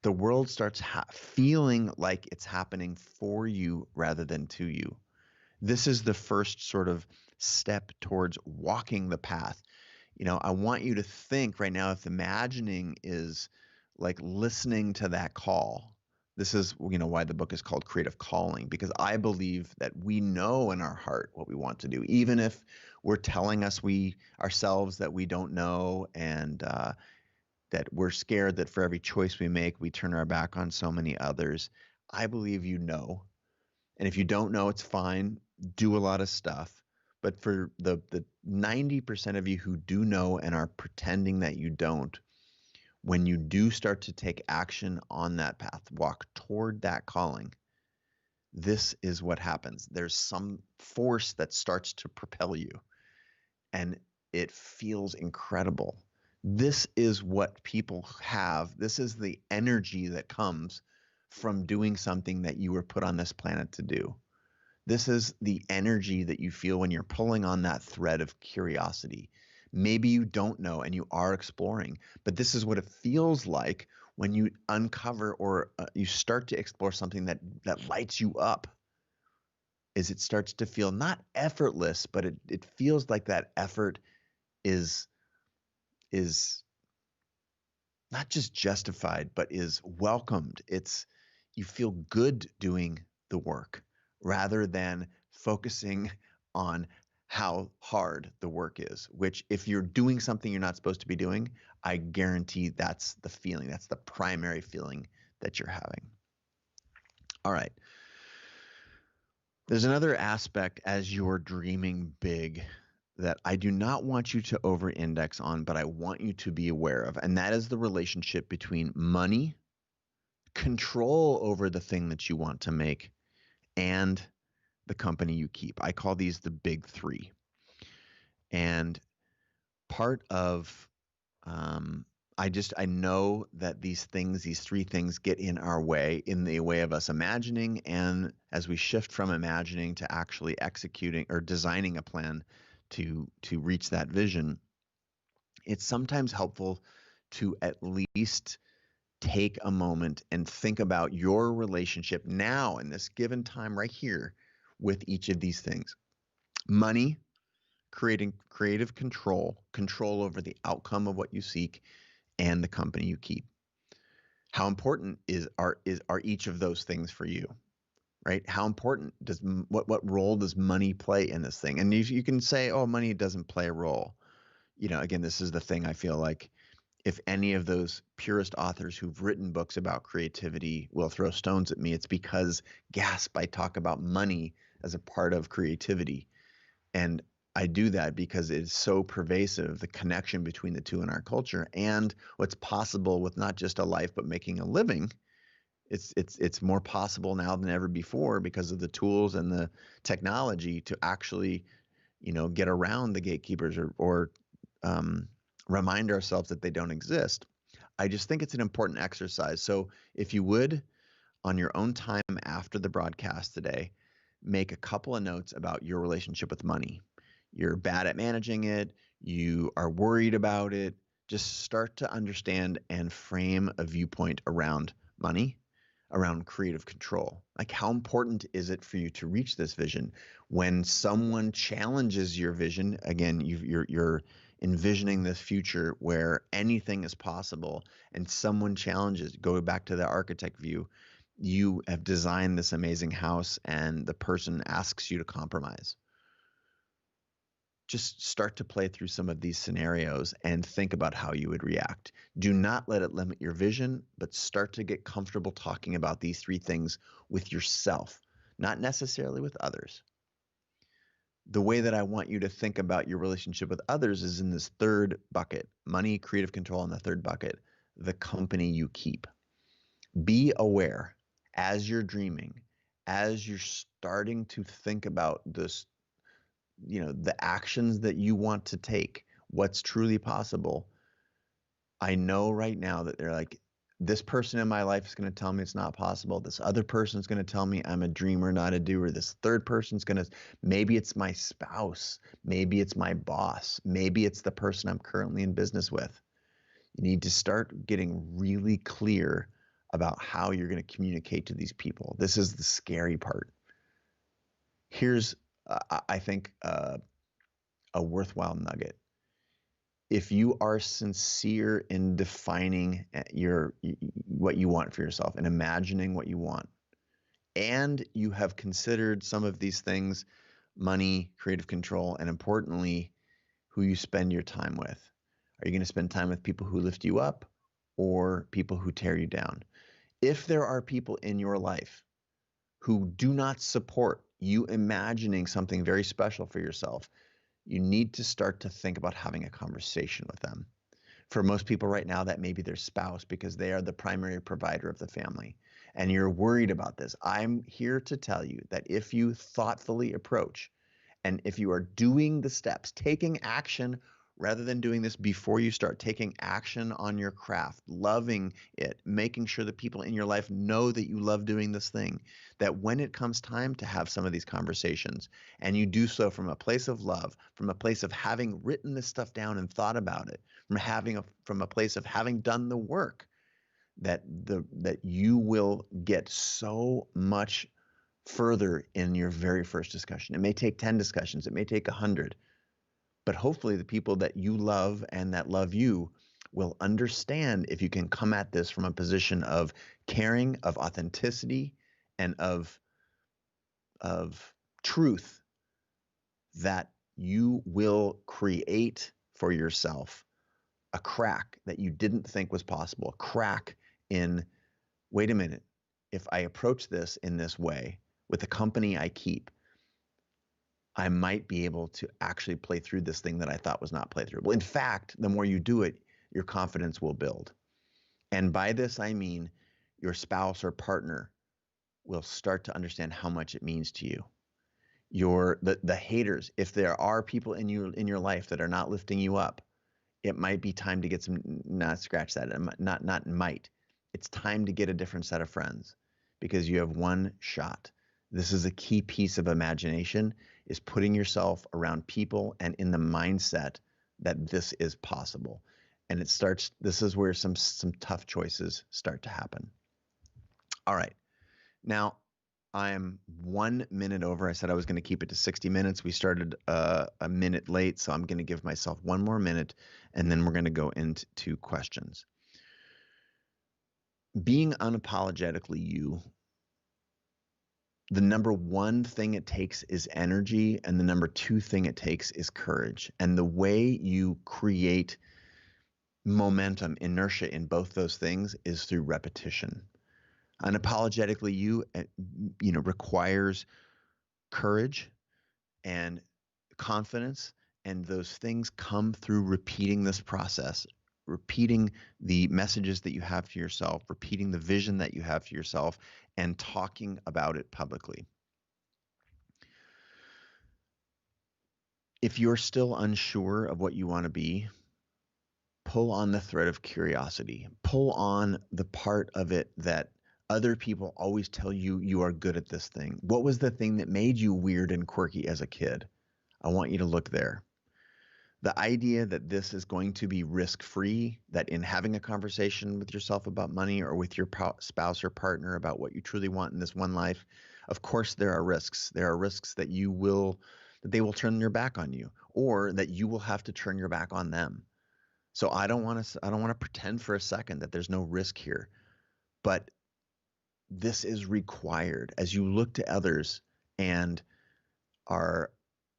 A: The world starts feeling like it's happening for you rather than to you. This is the first sort of step towards walking the path. I want you to think right now, if imagining is like listening to that call. This is, why the book is called Creative Calling, because I believe that we know in our heart what we want to do, even if we're telling ourselves that we don't know, and that we're scared that for every choice we make, we turn our back on so many others. I believe you know. And if you don't know, it's fine. Do a lot of stuff. But for the 90% of you who do know and are pretending that you don't, when you do start to take action on that path, walk toward that calling, this is what happens. There's some force that starts to propel you, and it feels incredible. This is what people have. This is the energy that comes from doing something that you were put on this planet to do. This is the energy that you feel when you're pulling on that thread of curiosity. Maybe you don't know and you are exploring, but this is what it feels like when you uncover or you start to explore something that lights you up. Is it starts to feel not effortless, but it feels like that effort is not just justified, but is welcomed. You feel good doing the work rather than focusing on how hard the work is, which if you're doing something you're not supposed to be doing, I guarantee that's the feeling. That's the primary feeling that you're having. All right. There's another aspect as you're dreaming big that I do not want you to over index on, but I want you to be aware of. And that is the relationship between money, control over the thing that you want to make, and the company you keep. I call these the big three. And part of I know that these three things get in our way, in the way of us imagining, and as we shift from imagining to actually executing or designing a plan to reach that vision, it's sometimes helpful to at least take a moment and think about your relationship now in this given time right here with each of these things. Money, creating creative control over the outcome of what you seek, and the company you keep. How important are each of those things for you, right? How important what role does money play in this thing? And you can say, oh, money doesn't play a role. Again, this is the thing. I feel like if any of those purist authors who've written books about creativity will throw stones at me, it's because, gasp, I talk about money as a part of creativity. And I do that because it's so pervasive, the connection between the two in our culture and what's possible with not just a life, but making a living. It's more possible now than ever before because of the tools and the technology to actually, get around the gatekeepers or remind ourselves that they don't exist. I just think it's an important exercise. So if you would, on your own time after the broadcast today, make a couple of notes about your relationship with money. You're bad at managing it, you are worried about it. Just start to understand and frame a viewpoint around money, around creative control. Like, how important is it for you to reach this vision? When someone challenges your vision, again, you're envisioning this future where anything is possible, and someone challenges, go back to the architect view, you have designed this amazing house and the person asks you to compromise. Just start to play through some of these scenarios and think about how you would react. Do not let it limit your vision, but start to get comfortable talking about these three things with yourself, not necessarily with others. The way that I want you to think about your relationship with others is in this third bucket: money, creative control, and the third bucket, the company you keep. Be aware as you're dreaming, as you're starting to think about this, the actions that you want to take, what's truly possible. I know right now that they're like, this person in my life is going to tell me it's not possible. This other person's going to tell me I'm a dreamer, not a doer. This third person's going to, maybe it's my spouse. Maybe it's my boss. Maybe it's the person I'm currently in business with. You need to start getting really clear about how you're going to communicate to these people. This is the scary part. Here's, I think, a worthwhile nugget. If you are sincere in defining what you want for yourself and imagining what you want, and you have considered some of these things, money, creative control, and importantly, who you spend your time with. Are you going to spend time with people who lift you up or people who tear you down? If there are people in your life who do not support you imagining something very special for yourself, you need to start to think about having a conversation with them. For most people right now, that may be their spouse because they are the primary provider of the family. And you're worried about this. I'm here to tell you that if you thoughtfully approach and if you are doing the steps, taking action rather than doing this before you start, taking action on your craft, loving it, making sure that people in your life know that you love doing this thing, that when it comes time to have some of these conversations, and you do so from a place of love, from a place of having written this stuff down and thought about it, from a place of having done the work, that you will get so much further in your very first discussion. It may take 10 discussions, it may take 100, but hopefully the people that you love and that love you will understand if you can come at this from a position of caring, of authenticity, and of truth, that you will create for yourself a crack that you didn't think was possible, a crack in, wait a minute,
B: if I approach this in this way with the company I keep, I might be able to actually play through this thing that I thought was not playthroughable. In fact, the more you do it, your confidence will build. And by this, I mean your spouse or partner will start to understand how much it means to you. The haters, if there are people in your life that are not lifting you up, it might be time to get some, not scratch that, not might. It's time to get a different set of friends because you have one shot. This is a key piece of imagination, is putting yourself around people and in the mindset that this is possible. And this is where some tough choices start to happen. All right. Now, I'm 1 minute over. I said I was going to keep it to 60 minutes. We started a minute late, so I'm going to give myself 1 more minute, and then we're going to go into questions. Being unapologetically you, the number one thing it takes is energy, and the number two thing it takes is courage. And the way you create momentum, inertia in both those things is through repetition. Unapologetically you requires courage and confidence, and those things come through repeating this process, repeating the messages that you have to yourself, repeating the vision that you have to yourself, and talking about it publicly. If you're still unsure of what you want to be, pull on the thread of curiosity. Pull on the part of it that other people always tell you you are good at this thing. What was the thing that made you weird and quirky as a kid? I want you to look there. The idea that this is going to be risk-free, that in having a conversation with yourself about money or with your spouse or partner about what you truly want in this one life, of course there are risks. There are risks that they will turn their back on you, or that you will have to turn your back on them. So I don't want to pretend for a second that there's no risk here, but this is required as you look to others and are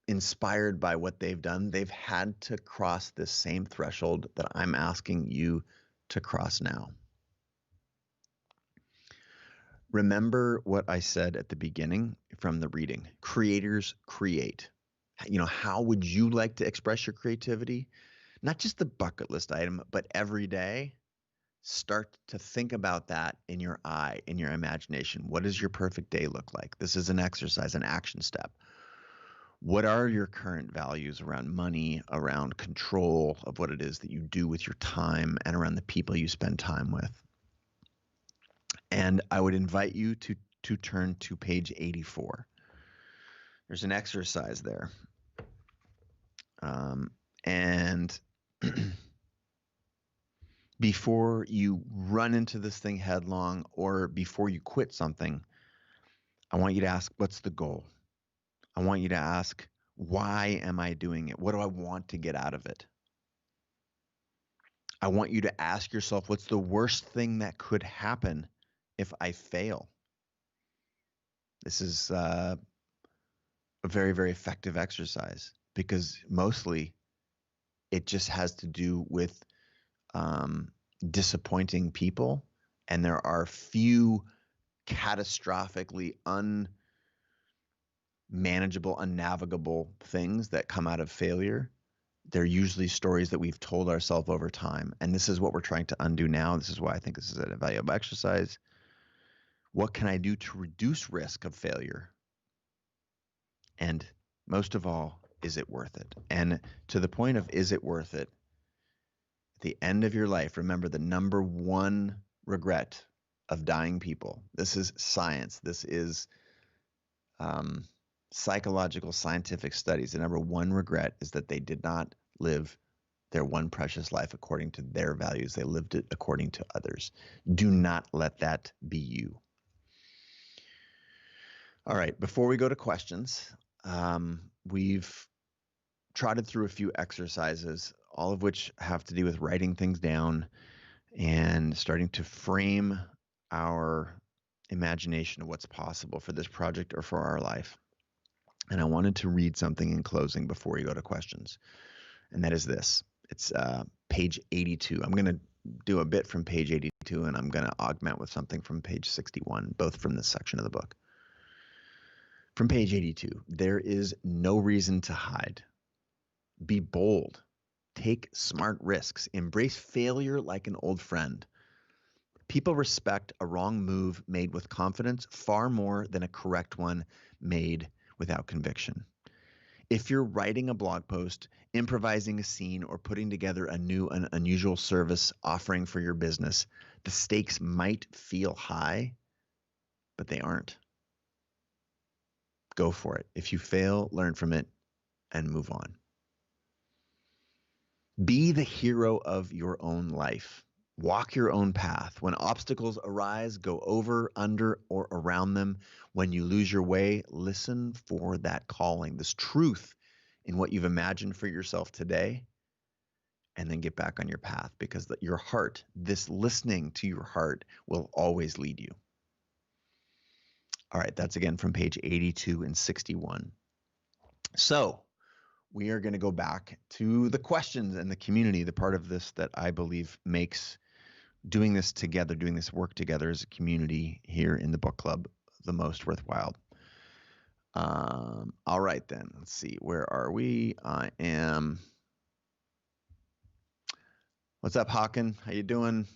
B: inspired by what they've done. They've had to cross this same threshold that I'm asking you to cross now. Remember what I said at the beginning from the reading. Creators create. How would you like to express your creativity? Not just the bucket list item, but every day. Start to think about that in your imagination. What does your perfect day look like? This is an exercise, an action step. What are your current values around money, around control of what it is that you do with your time, and around the people you spend time with? And I would invite you to turn to page 84. There's an exercise there. And before you run into this thing headlong, or before you quit something, I want you to ask, what's the goal? I want you to ask, why am I doing it? What do I want to get out of it? I want you to ask yourself, what's the worst thing that could happen if I fail? This is a very, very effective exercise, because mostly it just has to do with disappointing people, and there are few catastrophically unmanageable, unnavigable things that come out of failure. They're usually stories that we've told ourselves over time, and this is what we're trying to undo now. This is why I think this is a valuable exercise. What can I do to reduce risk of failure? And most of all, is it worth it? And to the point of, is it worth it? At the end of your life, remember the number one regret of dying people. This is science. This is psychological, scientific studies. The number one regret is that they did not live their one precious life according to their values. They lived it according to others. Do not let that be you. All right, before we go to questions, we've trotted through a few exercises, all of which have to do with writing things down and starting to frame our imagination of what's possible for this project or for our life. And I wanted to read something in closing before we go to questions, and that is this. It's page 82. I'm going to do a bit from page 82 82, and I'm going to augment with something from page 61, both from this section of the book. From page 82, there is no reason to hide. Be bold. Take smart risks. Embrace failure like an old friend. People respect a wrong move made with confidence far more than a correct one made without conviction. If you're writing a blog post, improvising a scene, or putting together a new and unusual service offering for your business, the stakes might feel high, but they aren't. Go for it. If you fail, learn from it and move on. Be the hero of your own life. Walk your own path. When obstacles arise, go over, under, or around them. When you lose your way, listen for that calling, this truth in what you've imagined for yourself today, and then get back on your path, because your heart, this listening to your heart, will always lead you. All right, that's again from page 82 and 61. So we are going to go back to the questions and the community, the part of this that I believe makes doing this together, doing this work together as a community here in the book club, the most worthwhile. All right, then. Let's see. Where are we? I am. What's up, Hawken? How you doing?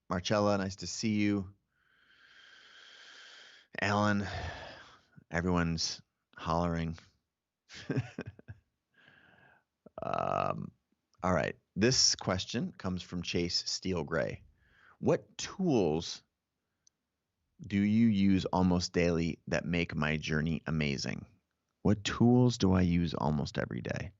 B: Marcella, nice to see you. Alan, everyone's hollering. All right. This question comes from Chase Steele Gray. What tools do you use almost daily that make my journey amazing? What tools do I use almost every day?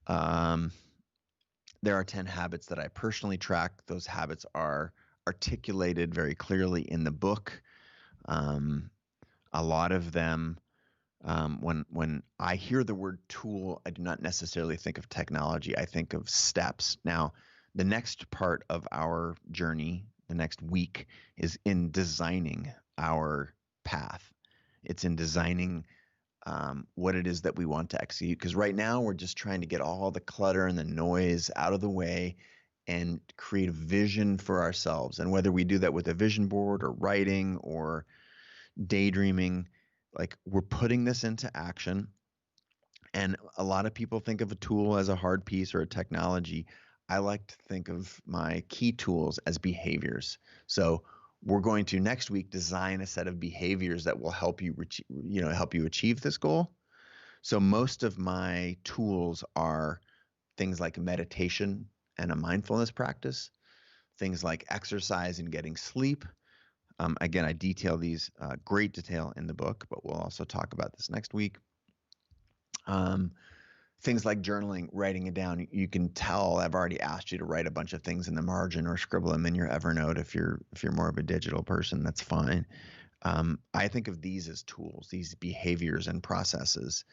B: There are 10 habits that I personally track. Those habits are articulated very clearly in the book. A lot of them, when I hear the word tool, I do not necessarily think of technology. I think of steps. Now, the next part of our journey, the next week, is in designing our path. It's in designing what it is that we want to execute. Because right now we're just trying to get all the clutter and the noise out of the way and create a vision for ourselves. And whether we do that with a vision board or writing or daydreaming, like, we're putting this into action. And a lot of people think of a tool as a hard piece or a technology. I like to think of my key tools as behaviors. So we're going to next week design a set of behaviors that will help you, help you achieve this goal. So most of my tools are things like meditation and a mindfulness practice, things like exercise and getting sleep. Again, I detail these great detail in the book, but we'll also talk about this next week. Things like journaling, writing it down. You can tell I've already asked you to write a bunch of things in the margin or scribble them in your Evernote. If you're more of a digital person, that's fine. I think of these as tools, these behaviors and processes.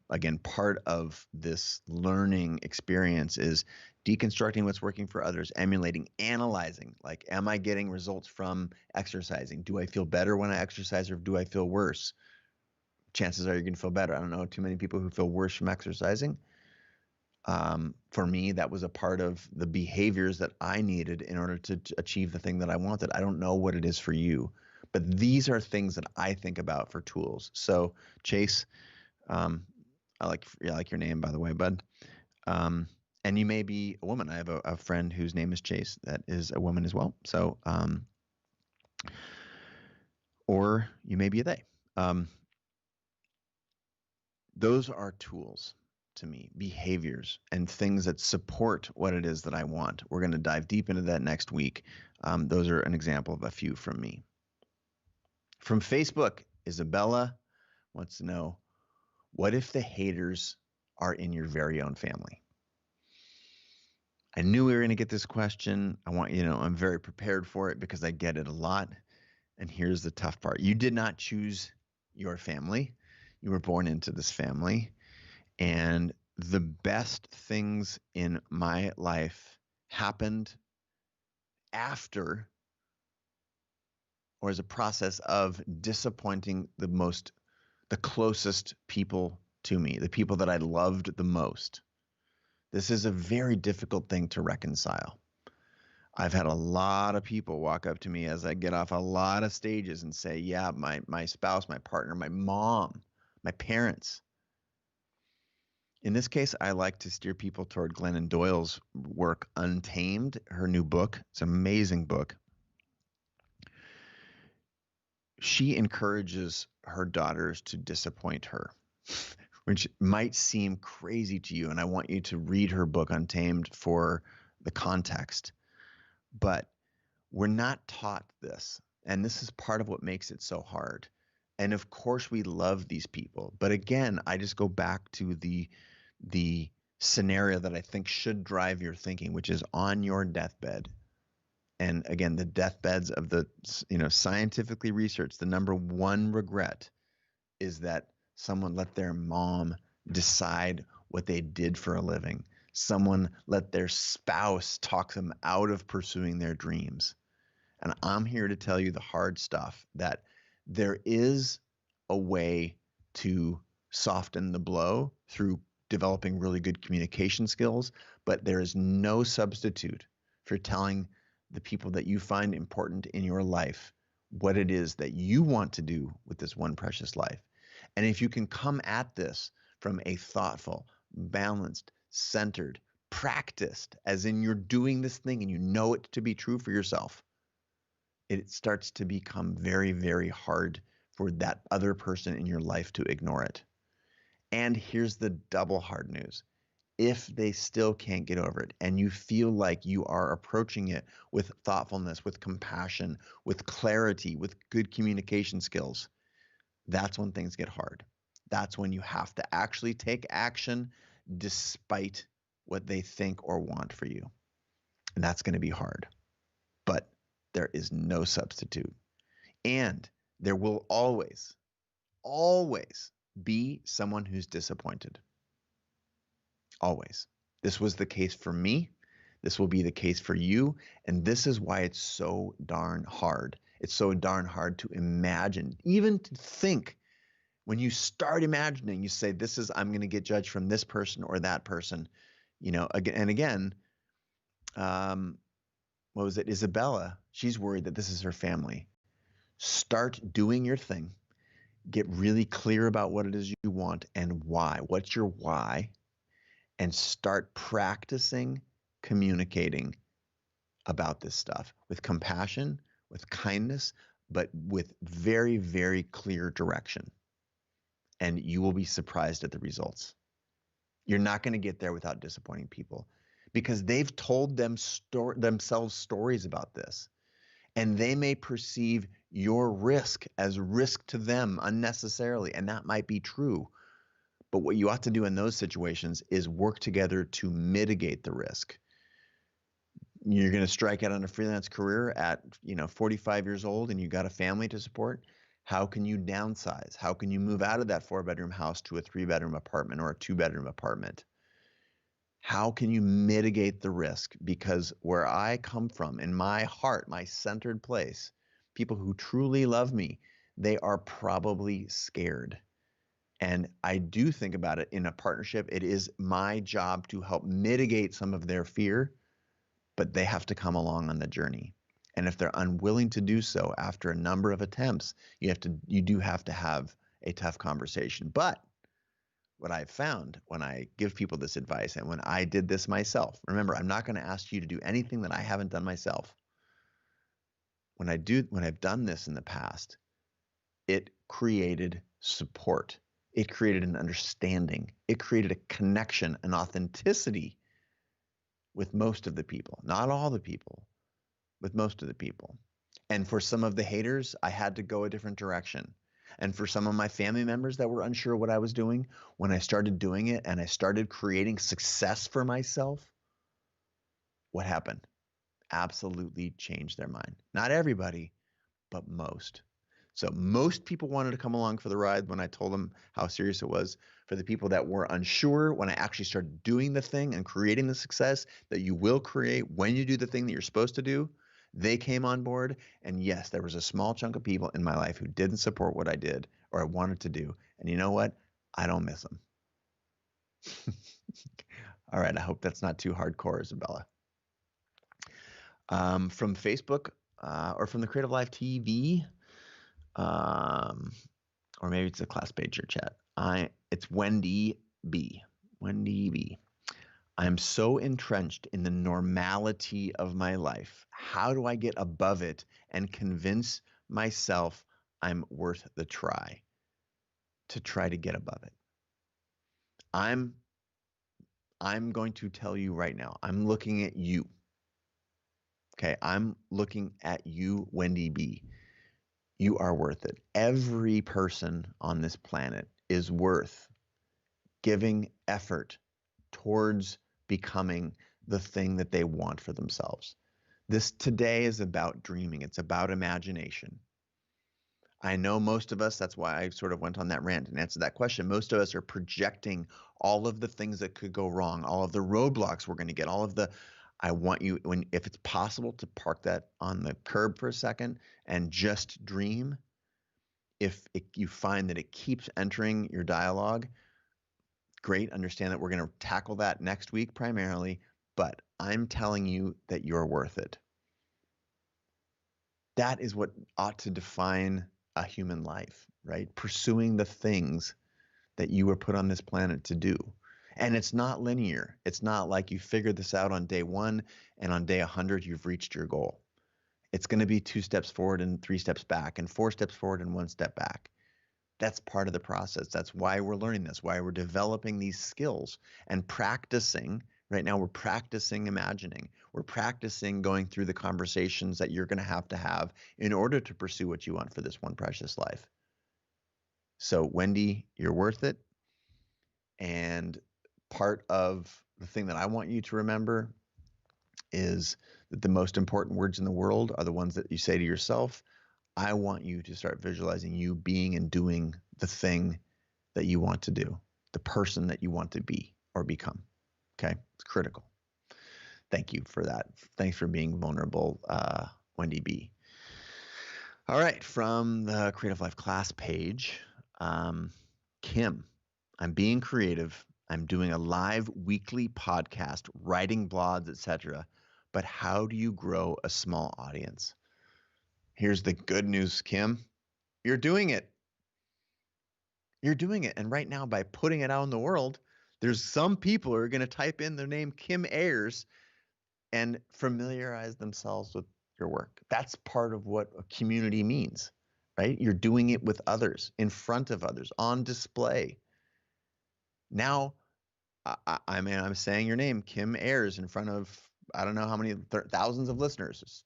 B: Again, part of this learning experience is deconstructing what's working for others, emulating, analyzing. Like, am I getting results from exercising? Do I feel better when I exercise, or do I feel worse? Chances are you're going to feel better. I don't know too many people who feel worse from exercising. For me, that was a part of the behaviors that I needed in order to achieve the thing that I wanted. I don't know what it is for you, but these are things that I think about for tools. So, Chase, I like your name, by the way, bud. And you may be a woman. I have a friend whose name is Chase that is a woman as well. So, or you may be a they. Those are tools to me, behaviors and things that support what it is that I want. We're going to dive deep into that next week. Those are an example of a few from me. From Facebook, Isabella wants to know, what if the haters are in your very own family? I knew we were going to get this question. I'm very prepared for it because I get it a lot. And here's the tough part. You did not choose your family. You were born into this family. And the best things in my life happened after, or as a process of, disappointing the closest people to me, the people that I loved the most. This is a very difficult thing to reconcile.
A: I've had a lot of people walk up to me as I get off a lot of stages and say, yeah, my spouse, my partner, my mom, my parents. In this case, I like to steer people toward Glennon Doyle's work, Untamed, her new book. It's an amazing book. She encourages her daughters to disappoint her, which might seem crazy to you. And I want you to read her book, Untamed, for the context. But we're not taught this. And this is part of what makes it so hard. And of course, we love these people. But again, I just go back to the scenario that I think should drive your thinking, which is on your deathbed. And again, the deathbeds of the, scientifically researched, the number one regret is that someone let their mom decide what they did for a living. Someone let their spouse talk them out of pursuing their dreams. And I'm here to tell you the hard stuff, that there is a way to soften the blow through developing really good communication skills, but there is no substitute for telling the people that you find important in your life what it is that you want to do with this one precious life. And if you can come at this from a thoughtful, balanced, centered, practiced, as in you're doing this thing and you know it to be true for yourself, it starts to become very, very hard for that other person in your life to ignore it. And here's the double hard news. If they still can't get over it and you feel like you are approaching it with thoughtfulness, with compassion, with clarity, with good communication skills, that's when things get hard. That's when you have to actually take action despite what they think or want for you. And that's going to be hard. But there is no substitute. And there will always, always be someone who's disappointed. Always. This was the case for me. This will be the case for you. And this is why it's so darn hard. It's so darn hard to imagine, even to think. When you start imagining, you say, I'm going to get judged from this person or that person, again and again. What was it? Isabella, she's worried that this is her family. Start doing your thing. Get really clear about what it is you want and why. What's your why? And start practicing communicating about this stuff with compassion, with kindness, but with very, very clear direction. And you will be surprised at the results. You're not going to get there without disappointing people, because they've told themselves stories about this. And they may perceive your risk as risk to them unnecessarily. And that might be true. But what you ought to do in those situations is work together to mitigate the risk. You're going to strike out on a freelance career at 45 years old and you got a family to support. How can you downsize? How can you move out of that 4-bedroom house to a 3-bedroom apartment or a 2-bedroom apartment? How can you mitigate the risk? Because where I come from, in my heart, my centered place, people who truly love me, they are probably scared. And I do think about it in a partnership. It is my job to help mitigate some of their fear, but they have to come along on the journey. And if they're unwilling to do so after a number of attempts, you do have to have a tough conversation. But what I've found when I give people this advice, and when I did this myself, remember, I'm not going to ask you to do anything that I haven't done myself. When I've done this in the past, it created support. It created an understanding. It created a connection, an authenticity with most of the people, not all the people, with most of the people. And for some of the haters, I had to go a different direction. And for some of my family members that were unsure what I was doing, when I started doing it and I started creating success for myself, what happened? Absolutely changed their mind. Not everybody, but most. So most people wanted to come along for the ride when I told them how serious it was. For the people that were unsure, when I actually started doing the thing and creating the success that you will create when you do the thing that you're supposed to do, they came on board. And yes, there was a small chunk of people in my life who didn't support what I did or I wanted to do. And you know what? I don't miss them. All right. I hope that's not too hardcore, Isabella. From Facebook or from the Creative Life TV, or maybe it's the class page or chat. It's Wendy B. Wendy B. I'm so entrenched in the normality of my life. How do I get above it and convince myself I'm worth the try to try to get above it? I'm going to tell you right now. I'm looking at you. Okay, I'm looking at you, Wendy B. You are worth it. Every person on this planet is worth giving effort towards becoming the thing that they want for themselves. This today is about dreaming. It's about imagination. I know most of us, that's why I sort of went on that rant and answered that question. Most of us are projecting all of the things that could go wrong, all of the roadblocks we're going to get, all of the, I want you, if it's possible to park that on the curb for a second and just dream. If you find that it keeps entering your dialogue, great. Understand that we're going to tackle that next week primarily, but I'm telling you that you're worth it. That is what ought to define a human life, right? Pursuing the things that you were put on this planet to do. And it's not linear. It's not like you figured this out on day 1 and on day 100 you've reached your goal. It's going to be 2 steps forward and 3 steps back and 4 steps forward and 1 step back. That's part of the process. That's why we're learning this, why we're developing these skills and practicing. Right now, we're practicing imagining. We're practicing going through the conversations that you're going to have in order to pursue what you want for this one precious life. So, Wendy, you're worth it. And part of the thing that I want you to remember is that the most important words in the world are the ones that you say to yourself. I want you to start visualizing you being and doing the thing that you want to do, the person that you want to be or become. Okay, it's critical. Thank you for that. Thanks for being vulnerable, Wendy B. All right, from the Creative Life class page, Kim, I'm being creative. I'm doing a live weekly podcast, writing blogs, etc. But how do you grow a small audience? Here's the good news, Kim. You're doing it. You're doing it. And right now, by putting it out in the world, there's some people who are going to type in their name, Kim Ayers, and familiarize themselves with your work. That's part of what a community means, right? You're doing it with others, in front of others, on display. Now, I'm saying your name, Kim Ayers, in front of, I don't know how many thousands of listeners,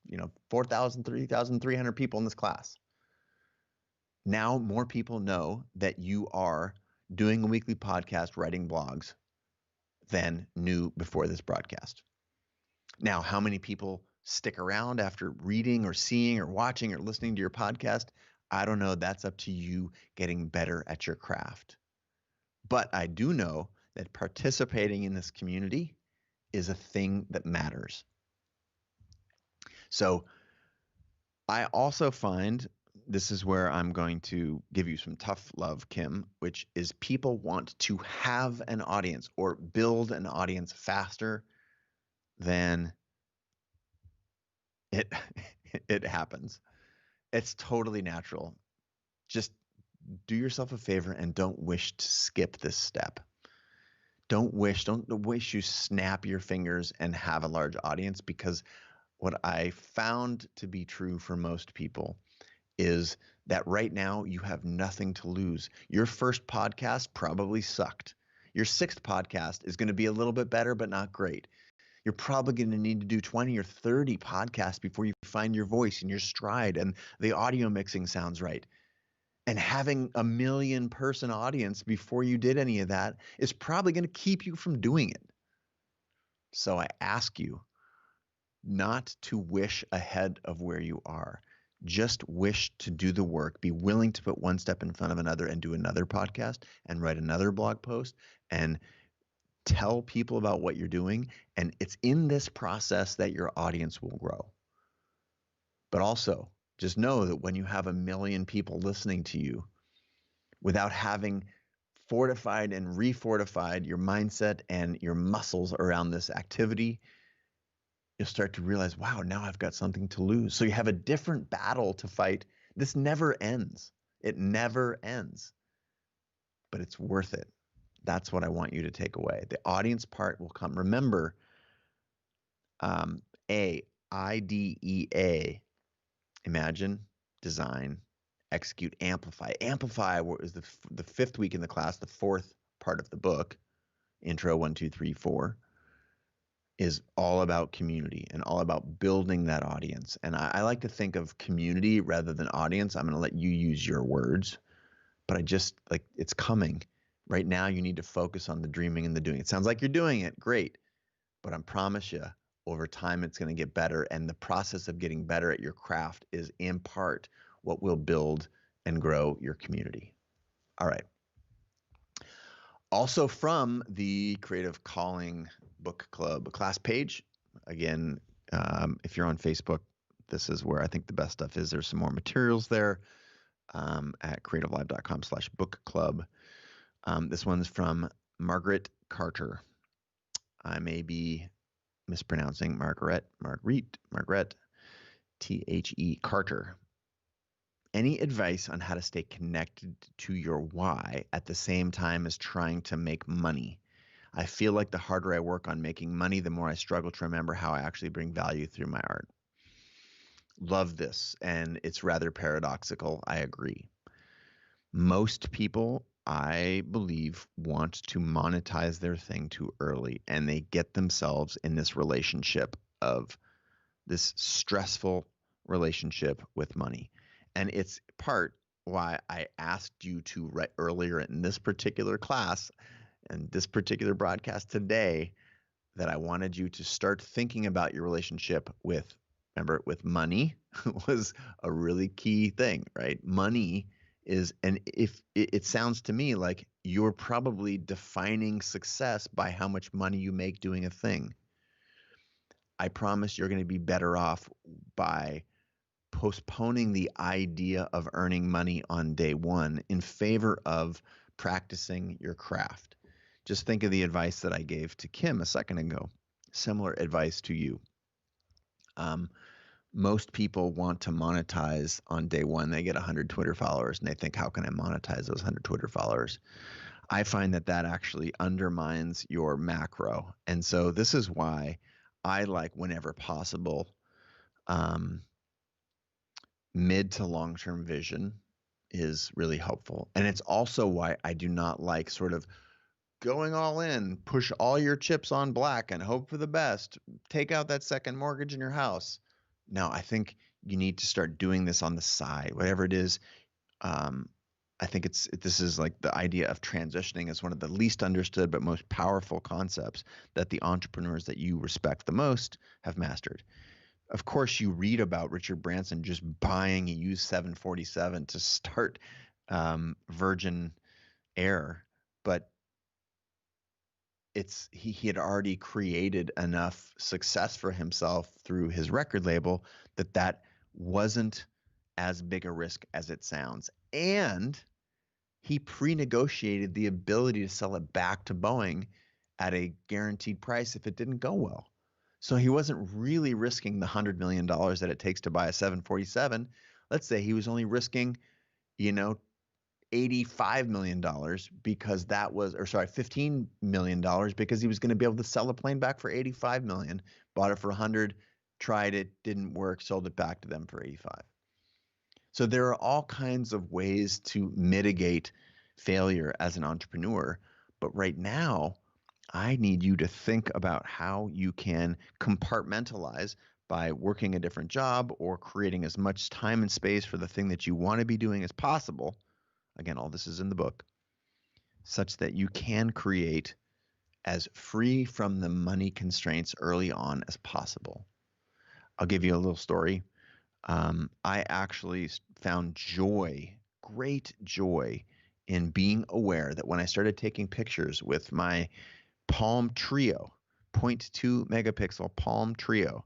A: 4,000, 3,300 people in this class. Now more people know that you are doing a weekly podcast, writing blogs, than knew before this broadcast. Now, how many people stick around after reading or seeing or watching or listening to your podcast? I don't know. That's up to you getting better at your craft. But I do know that participating in this community is a thing that matters. So I also find, this is where I'm going to give you some tough love, Kim, which is people want to have an audience or build an audience faster than it it happens. It's totally natural. Just do yourself a favor and don't wish to skip this step. Don't wish you snap your fingers and have a large audience, because what I found to be true for most people is that right now you have nothing to lose. Your first podcast probably sucked. Your 6th podcast is going to be a little bit better, but not great. You're probably going to need to do 20 or 30 podcasts before you find your voice and your stride and the audio mixing sounds right. And having a 1 million person audience before you did any of that is probably going to keep you from doing it. So I ask you not to wish ahead of where you are. Just wish to do the work, be willing to put one step in front of another and do another podcast and write another blog post and tell people about what you're doing. And it's in this process that your audience will grow. But also, just know that when you have 1 million people listening to you, without having fortified and refortified your mindset and your muscles around this activity, you'll start to realize, wow, now I've got something to lose. So you have a different battle to fight. This never ends. It never ends, but it's worth it. That's what I want you to take away. The audience part will come. Remember, IDEA, imagine, design, execute, amplify. Amplify is the fifth week in the class, the fourth part of the book, intro 1, 2, 3, 4, is all about community and all about building that audience. And I like to think of community rather than audience. I'm going to let you use your words, but I just like it's coming. Right now, you need to focus on the dreaming and the doing. It sounds like you're doing it. Great. But I promise you, over time, it's going to get better. And the process of getting better at your craft is in part what will build and grow your community. All right. Also from the Creative Calling Book Club class page, again, if you're on Facebook, this is where I think the best stuff is. There's some more materials there at creativelive.com/book club. This one's from Margaret Carter. I may be mispronouncing Margaret T-H-E Carter. Any advice on how to stay connected to your why at the same time as trying to make money? I feel like the harder I work on making money, the more I struggle to remember how I actually bring value through my art. Love this, and it's rather paradoxical. I agree. Most people, I believe, want to monetize their thing too early, and they get themselves in this relationship of this stressful relationship with money. And it's part why I asked you to write earlier in this particular class and this particular broadcast today that I wanted you to start thinking about your relationship with, remember, with money was a really key thing, right? Money is, and if it sounds to me like you're probably defining success by how much money you make doing a thing. I promise you're going to be better off by postponing the idea of earning money on day one in favor of practicing your craft. Just think of the advice that I gave to Kim a second ago. Similar advice to you. Most people want to monetize on day one. They get 100 Twitter followers and they think, how can I monetize those 100 Twitter followers? I find that actually undermines your macro. And so this is why I like, whenever possible, mid to long-term vision is really helpful. And it's also why I do not like sort of going all in, push all your chips on black and hope for the best, take out that second mortgage in your house. No, I think you need to start doing this on the side, whatever it is. I think this is like the idea of transitioning is one of the least understood but most powerful concepts that the entrepreneurs that you respect the most have mastered. Of course, you read about Richard Branson just buying a used 747 to start Virgin Air, but he had already created enough success for himself through his record label that wasn't as big a risk as it sounds. And he pre-negotiated the ability to sell it back to Boeing at a guaranteed price if it didn't go well. So he wasn't really risking the $100 million that it takes to buy a 747. Let's say he was only risking, $85 million because $15 million because he was going to be able to sell a plane back for 85 million, bought it for 100, tried it, didn't work, sold it back to them for 85. So there are all kinds of ways to mitigate failure as an entrepreneur. But right now, I need you to think about how you can compartmentalize by working a different job or creating as much time and space for the thing that you want to be doing as possible. Again, all this is in the book, such that you can create as free from the money constraints early on as possible. I'll give you a little story. I actually found great joy in being aware that when I started taking pictures with my Palm Trio, 0.2 megapixel Palm Trio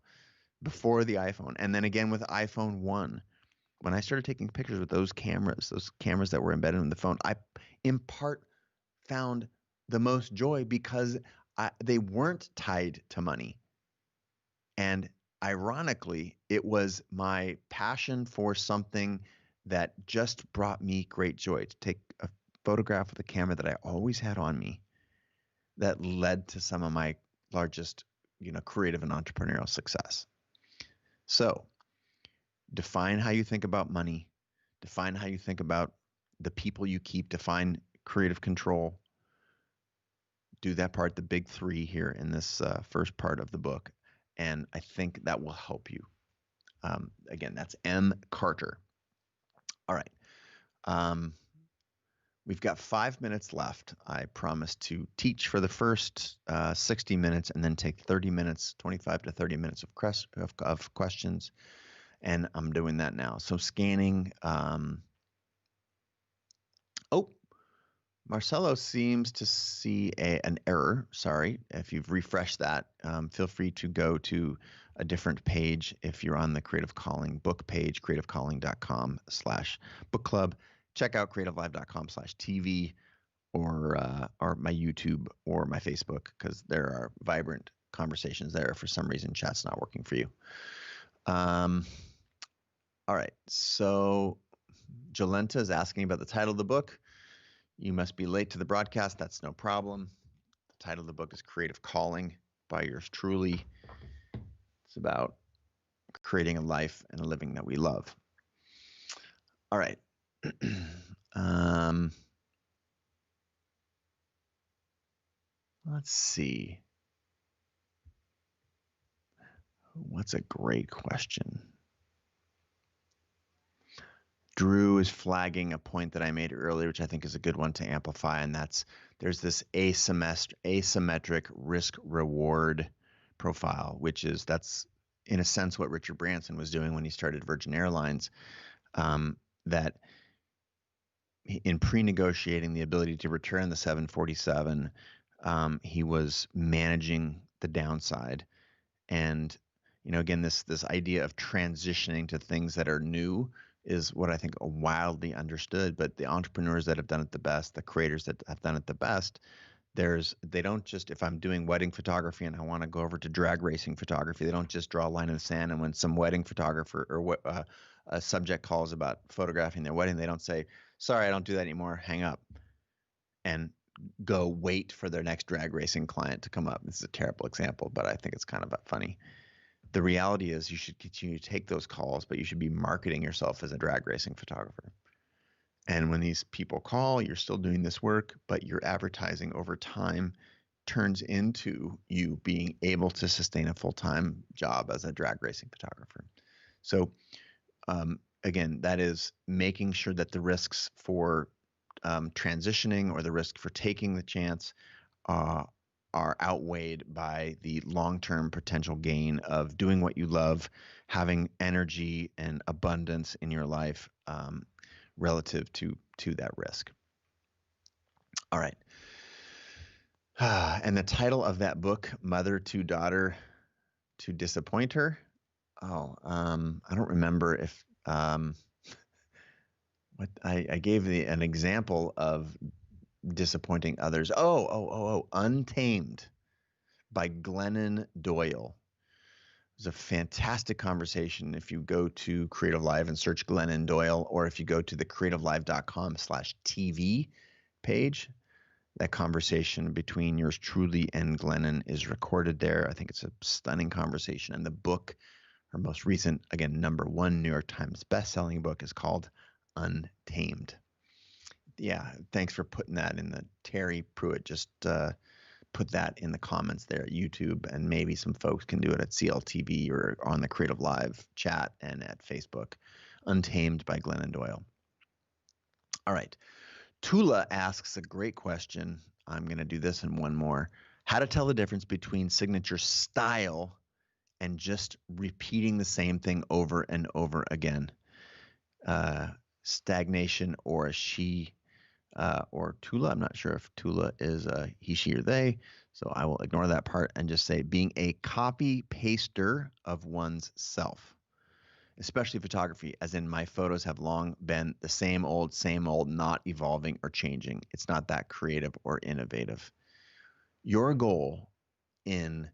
A: before the iPhone, and then again with iPhone 1, when I started taking pictures with those cameras that were embedded in the phone, I in part found the most joy because they weren't tied to money. And ironically, it was my passion for something that just brought me great joy to take a photograph with a camera that I always had on me that led to some of my largest, creative and entrepreneurial success. So define how you think about money, define how you think about the people you keep, define creative control. Do that part, the big three here in this first part of the book. And I think that will help you. Again, that's M. Carter. All right. We've got 5 minutes left. I promised to teach for the first 60 minutes and then take 30 minutes, 25 to 30 minutes of questions. And I'm doing that now. So scanning. Marcelo seems to see an error. Sorry. If you've refreshed that, feel free to go to a different page. If you're on the Creative Calling book page, creativecalling.com/book club, check out creativelive.com/TV or my YouTube or my Facebook, because there are vibrant conversations there. For some reason, chat's not working for you. All right. So Jolenta is asking about the title of the book. You must be late to the broadcast. That's no problem. The title of the book is Creative Calling by yours truly. It's about creating a life and a living that we love. All right. Let's see. What's a great question? Drew is flagging a point that I made earlier, which I think is a good one to amplify, and that's there's this asymmetric risk-reward profile, that's in a sense what Richard Branson was doing when he started Virgin Airlines, that in pre-negotiating the ability to return the 747, he was managing the downside. And, again, this idea of transitioning to things that are new is what I think are wildly understood. But the entrepreneurs that have done it the best, the creators that have done it the best, they don't just, if I'm doing wedding photography and I want to go over to drag racing photography, they don't just draw a line in the sand. And when some wedding photographer or a subject calls about photographing their wedding, they don't say, sorry, I don't do that anymore, hang up, and go wait for their next drag racing client to come up. This is a terrible example, but I think it's kind of funny. The reality is you should continue to take those calls, but you should be marketing yourself as a drag racing photographer. And when these people call, you're still doing this work, but your advertising over time turns into you being able to sustain a full-time job as a drag racing photographer. So again, that is making sure that the risks for transitioning or the risk for taking the chance are outweighed by the long-term potential gain of doing what you love, having energy and abundance in your life relative to that risk. All right. And the title of that book, Mother to Daughter to Disappoint Her. I don't remember if what I gave an example of disappointing others. Untamed by Glennon Doyle. It was a fantastic conversation. If you go to Creative Live and search Glennon Doyle, or if you go to the creativelive.com/TV page, that conversation between yours truly and Glennon is recorded there. I think it's a stunning conversation. And the book, her most recent, again, #1 New York Times bestselling book, is called Untamed. Yeah, thanks for putting that in the Terry Pruitt. Just put that in the comments there at YouTube, and maybe some folks can do it at CLTV or on the Creative Live chat and at Facebook. Untamed by Glennon Doyle. All right. Tula asks a great question. I'm going to do this and one more. How to tell the difference between signature style and just repeating the same thing over and over again. Stagnation or a she or Tula. I'm not sure if Tula is a he, she, or they, so I will ignore that part and just say being a copy paster of one's self, especially photography, as in my photos have long been the same old, not evolving or changing. It's not that creative or innovative. Your goal in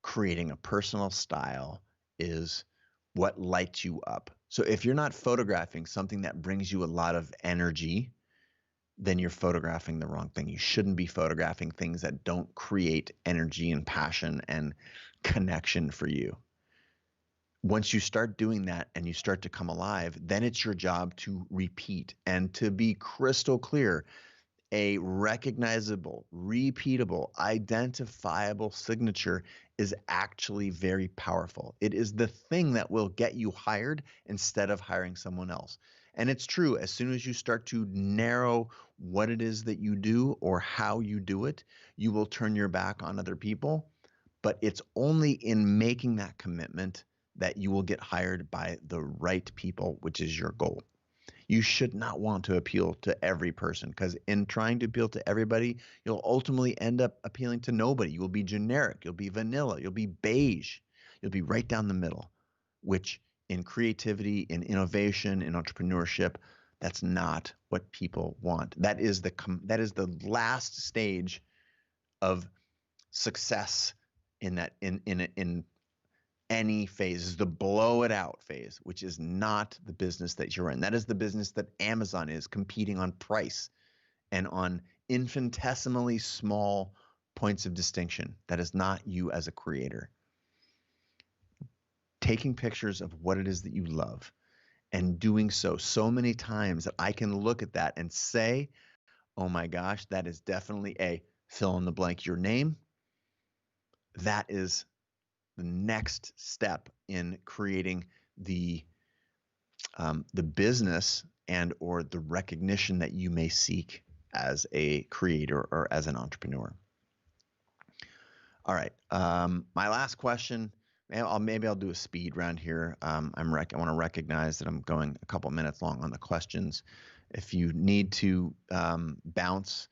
A: creating a personal style is what lights you up. So if you're not photographing something that brings you a lot of energy, then you're photographing the wrong thing. You shouldn't be photographing things that don't create energy and passion and connection for you. Once you start doing that and you start to come alive, then it's your job to repeat and to be crystal clear. A recognizable, repeatable, identifiable signature is actually very powerful. It is the thing that will get you hired instead of hiring someone else. And it's true, as soon as you start to narrow what it is that you do or how you do it, you will turn your back on other people. But it's only in making that commitment that you will get hired by the right people, which is your goal. You should not want to appeal to every person, because in trying to appeal to everybody, you'll ultimately end up appealing to nobody. You will be generic, you'll be vanilla, you'll be beige, you'll be right down the middle, which in creativity, in innovation, in entrepreneurship, that's not what people want. That is the last stage of success in any phase, is the blow it out phase, which is not the business that you're in. That is the business that Amazon is, competing on price and on infinitesimally small points of distinction. That is not you as a creator. Taking pictures of what it is that you love and doing so many times that I can look at that and say, oh my gosh, that is definitely a fill in the blank your name. That is the next step in creating the business and or the recognition that you may seek as a creator or as an entrepreneur. All right, my last question. Maybe I'll do a speed round here. I want to recognize that I'm going a couple minutes long on the questions. If you need to bounce,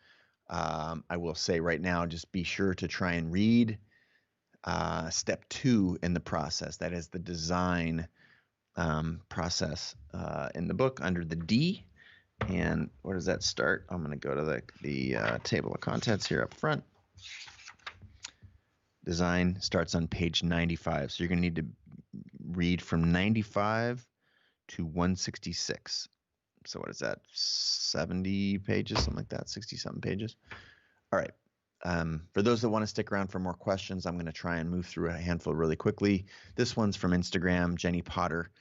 A: I will say right now, just be sure to try and read step 2 in the process. That is the design process in the book under the D. And where does that start? I'm going to go to the table of contents here up front. Design starts on page 95. So you're going to need to read from 95 to 166. So what is that? 70 pages, something like that, 60-something pages. All right. For those that want to stick around for more questions, I'm going to try and move through a handful really quickly. This one's from Instagram, Jenny Potter.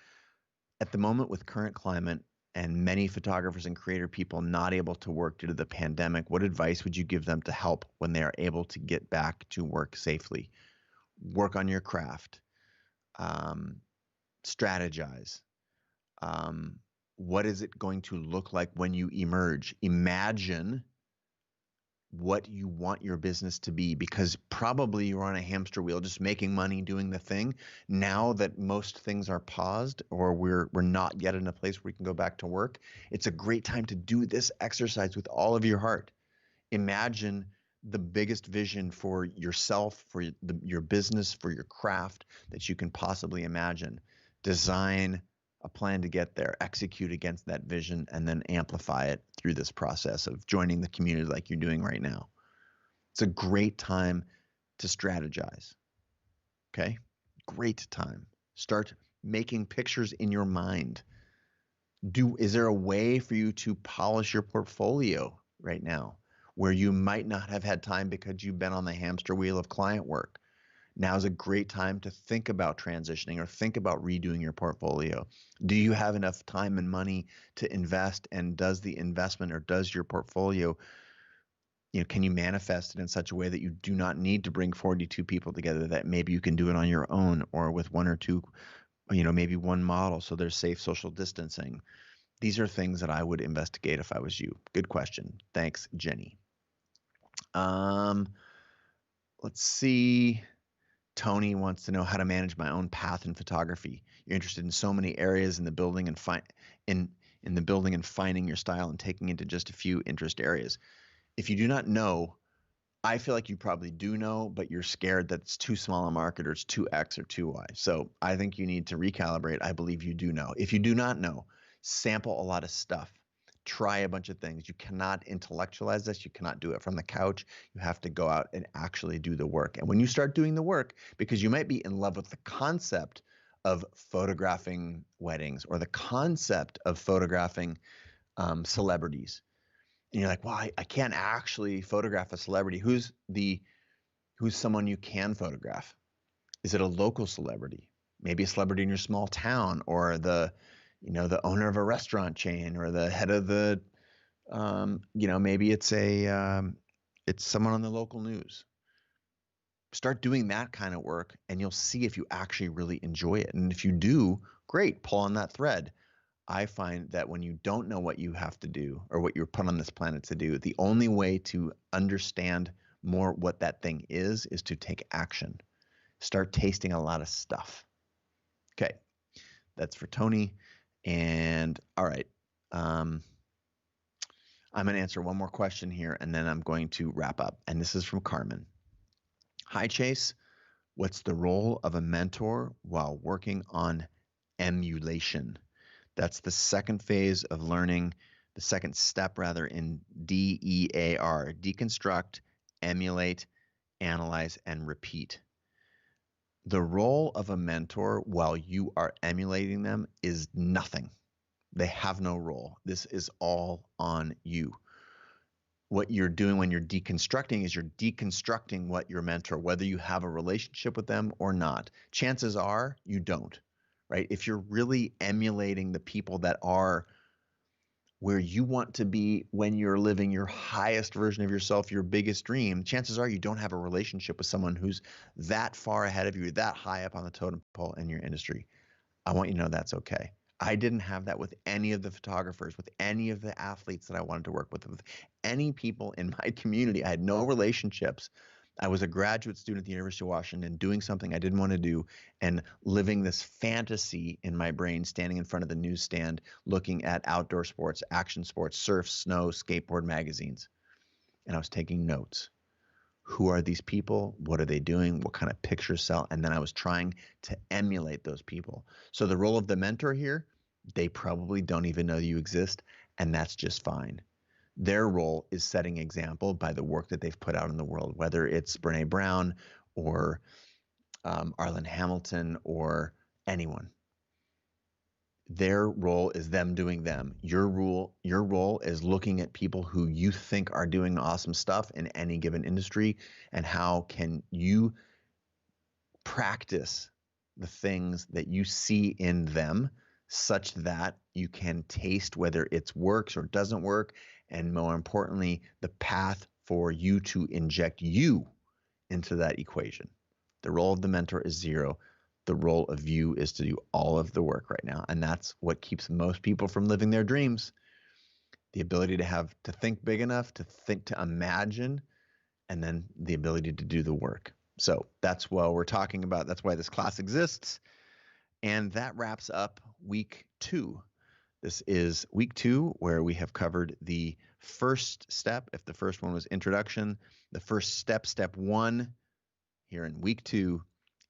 A: At the moment, with current climate and many photographers and creator people not able to work due to the pandemic, what advice would you give them to help when they are able to get back to work safely? Work on your craft. Strategize. What is it going to look like when you emerge? Imagine what you want your business to be, because probably you're on a hamster wheel just making money doing the thing. Now that most things are paused or we're not yet in a place where we can go back to work, it's a great time to do this exercise with all of your heart. Imagine the biggest vision for yourself, for your business, for your craft that you can possibly imagine. Design a plan to get there, execute against that vision, and then amplify it through this process of joining the community like you're doing right now. It's a great time to strategize. Okay? Great time. Start making pictures in your mind. Is there a way for you to polish your portfolio right now where you might not have had time because you've been on the hamster wheel of client work? Now is a great time to think about transitioning or think about redoing your portfolio. Do you have enough time and money to invest? And does the investment or does your portfolio, can you manifest it in such a way that you do not need to bring 42 people together, that maybe you can do it on your own or with one or two, maybe one model, so there's safe social distancing. These are things that I would investigate if I was you. Good question. Thanks, Jenny. Let's see. Tony wants to know how to manage my own path in photography. You're interested in so many areas in the building and in the building and finding your style and taking into just a few interest areas. If you do not know, I feel like you probably do know, but you're scared that it's too small a market or it's too X or too Y. So I think you need to recalibrate. I believe you do know. If you do not know, sample a lot of stuff.
B: try a bunch of things. You cannot intellectualize this. You cannot do it from the couch. You have to go out and actually do the work. And when you start doing the work, because you might be in love with the concept of photographing weddings or the concept of photographing celebrities, and you're like, well, I can't actually photograph a celebrity. Who's someone you can photograph? Is it a local celebrity? Maybe a celebrity in your small town, or the owner of a restaurant chain, or the head of the, maybe it's someone on the local news. Start doing that kind of work, and you'll see if you actually really enjoy it. And if you do, great, pull on that thread. I find that when you don't know what you have to do or what you're put on this planet to do, the only way to understand more what that thing is to take action. Start tasting a lot of stuff. Okay, that's for Tony. And all right, I'm going to answer one more question here, and then I'm going to wrap up. And this is from Carmen. Hi, Chase. What's the role of a mentor while working on emulation? That's the second phase of learning, the second step rather, in DEAR: deconstruct, emulate, analyze, and repeat. The role of a mentor while you are emulating them is nothing. They have no role. This is all on you. What you're doing when you're deconstructing is you're deconstructing what your mentor, whether you have a relationship with them or not. Chances are you don't, right? If you're really emulating the people that are where you want to be when you're living your highest version of yourself, your biggest dream, chances are you don't have a relationship with someone who's that far ahead of you, that high up on the totem pole in your industry. I want you to know that's okay. I didn't have that with any of the photographers, with any of the athletes that I wanted to work with any people in my community. I had no relationships. I was a graduate student at the University of Washington doing something I didn't want to do and living this fantasy in my brain, standing in front of the newsstand, looking at outdoor sports, action sports, surf, snow, skateboard magazines. And I was taking notes. Who are these people? What are they doing? What kind of pictures sell? And then I was trying to emulate those people. So the role of the mentor here, they probably don't even know you exist, and that's just fine. Their role is setting example by the work that they've put out in the world, whether it's Brene Brown or Arlen Hamilton or anyone. Their role is them doing them. Your role is looking at people who you think are doing awesome stuff in any given industry, and how can you practice the things that you see in them such that you can taste whether it works or doesn't work, and more importantly, the path for you to inject you into that equation. The role of the mentor is zero. The role of you is to do all of the work right now. And that's what keeps most people from living their dreams. The ability to think big enough, to imagine, and then the ability to do the work. So that's what we're talking about. That's why this class exists. And that wraps up week 2. This is week 2, where we have covered the first step. If the first one was introduction, the first step 1 here in week 2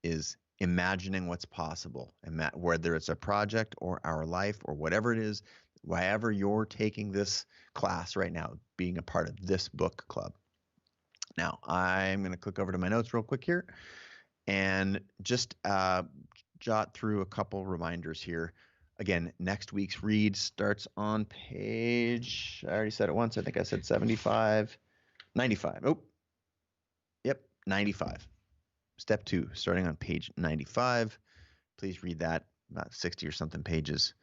B: is imagining what's possible, and whether it's a project or our life or whatever it is, wherever you're taking this class right now, being a part of this book club. Now, I'm going to click over to my notes real quick here and just jot through a couple reminders here. Again, next week's read starts on page, I already said it once, I think I said 95, 95. Oh, yep, 95. Step 2, starting on page 95. Please read that, about 60 or something pages.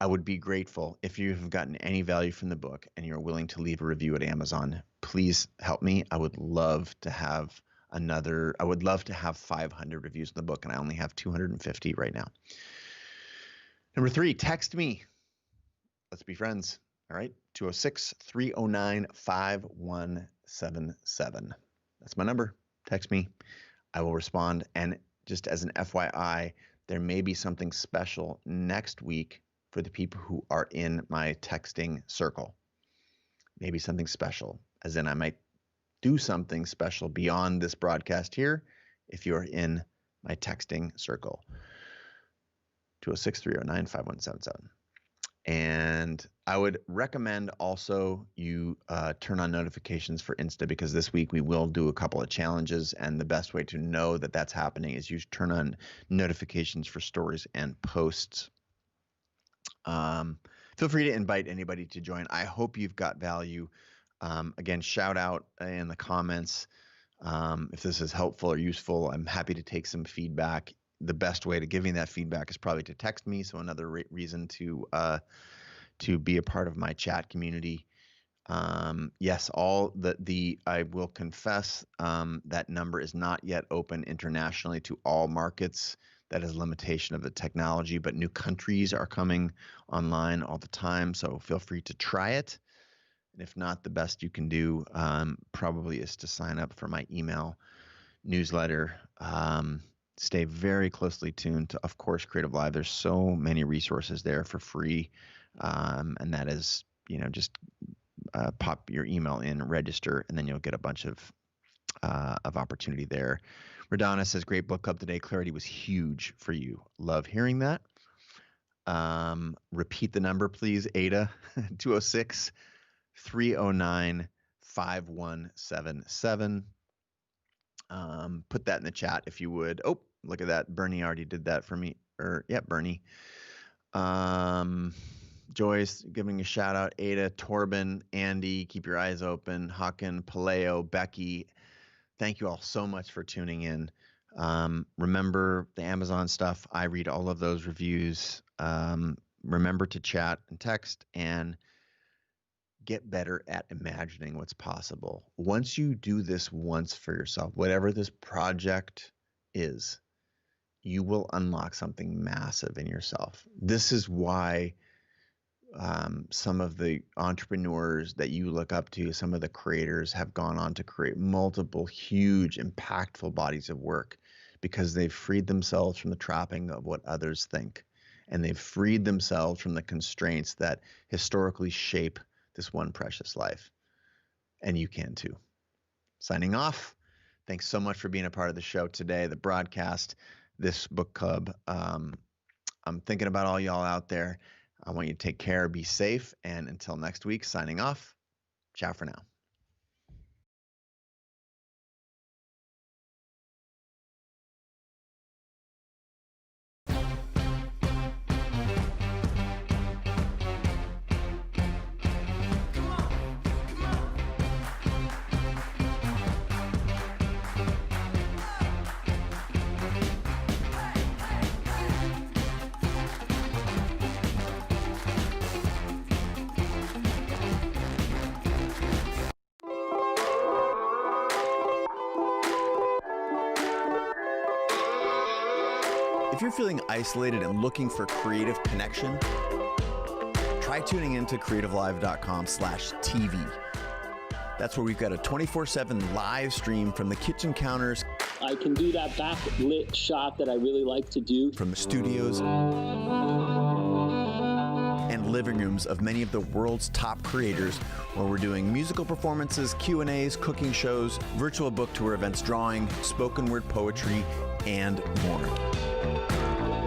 B: I would be grateful if you have gotten any value from the book and you're willing to leave a review at Amazon. Please help me. I would love to have 500 reviews in the book, and I only have 250 right now. Number 3, text me. Let's be friends. All right. 206-309-5177. That's my number. Text me. I will respond. And just as an FYI, there may be something special next week for the people who are in my texting circle. Maybe something special, as in I might do something special beyond this broadcast here if you're in my texting circle. 206-309-5177.
A: And I would recommend also you turn on notifications for Insta, because this week we will do a couple of challenges, and the best way to know that that's happening is you turn on notifications for stories and posts. Feel free to invite anybody to join. I hope you've got value. Again, shout out in the comments if this is helpful or useful. I'm happy to take some feedback. The best way to giving that feedback is probably to text me. So another reason to be a part of my chat community. Yes, I will confess that number is not yet open internationally to all markets. That is a limitation of the technology, but new countries are coming online all the time. So feel free to try it. And if not, the best you can do probably is to sign up for my email newsletter. Stay very closely tuned to, of course, Creative Live. There's so many resources there for free. And that is, just pop your email in, register, and then you'll get a bunch of opportunity there. Radonna says, great book club today. Clarity was huge for you. Love hearing that. Repeat the number, please, Ada, 206-309-5177. Put that in the chat if you would. Oh, look at that. Bernie already did that for me. Bernie. Joyce giving a shout out. Ada, Torben, Andy, keep your eyes open. Hakan, Paleo, Becky. Thank you all so much for tuning in. Remember the Amazon stuff. I read all of those reviews. Remember to chat and text, and get better at imagining what's possible. Once you do this once for yourself, whatever this project is, you will unlock something massive in yourself. This is why some of the entrepreneurs that you look up to, some of the creators, have gone on to create multiple huge, impactful bodies of work, because they've freed themselves from the trapping of what others think. And they've freed themselves from the constraints that historically shape this one precious life. And you can too. Signing off. Thanks so much for being a part of the show today, the broadcast, this book club. I'm thinking about all y'all out there. I want you to take care, be safe, and until next week, signing off. Ciao for now. If you're feeling isolated and looking for creative connection, try tuning into creativelive.com/TV. That's where we've got a 24/7 live stream from the kitchen counters.
C: I can do that backlit shot that I really like to do.
A: From the studios and living rooms of many of the world's top creators, where we're doing musical performances, Q&As, cooking shows, virtual book tour events, drawing, spoken word poetry, and more.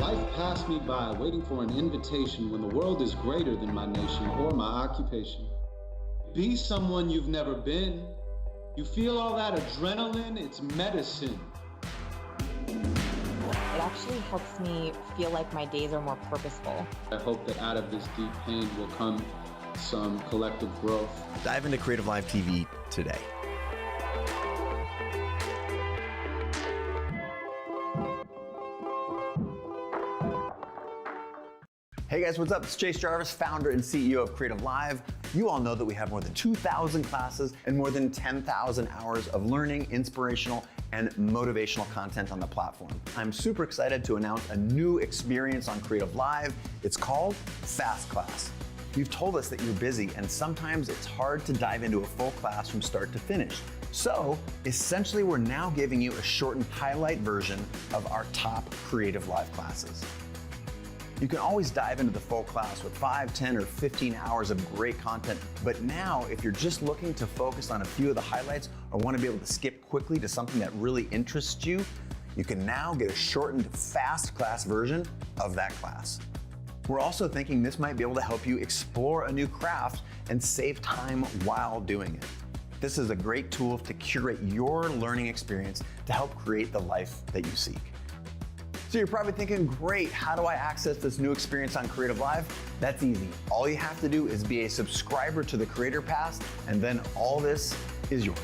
D: Life passed me by waiting for an invitation when the world is greater than my nation or my occupation. Be someone you've never been. You feel all that adrenaline? It's medicine.
E: It actually helps me feel like my days are more purposeful.
D: I hope that out of this deep pain will come some collective growth.
A: Dive into Creative Live TV today. Hey guys, what's up? It's Chase Jarvis, founder and CEO of Creative Live. You all know that we have more than 2,000 classes and more than 10,000 hours of learning, inspirational, and motivational content on the platform. I'm super excited to announce a new experience on Creative Live. It's called Fast Class. You've told us that you're busy and sometimes it's hard to dive into a full class from start to finish. So essentially, we're now giving you a shortened highlight version of our top Creative Live classes. You can always dive into the full class with 5, 10, or 15 hours of great content. But now, if you're just looking to focus on a few of the highlights or want to be able to skip quickly to something that really interests you, you can now get a shortened fast class version of that class.
B: We're also thinking this might be able to help you explore a new craft and save time while doing it. This is a great tool to curate your learning experience to help create the life that you seek. So you're probably thinking, great, how do I access this new experience on Creative Live? That's easy. All you have to do is be a subscriber to the Creator Pass, and then all this is yours.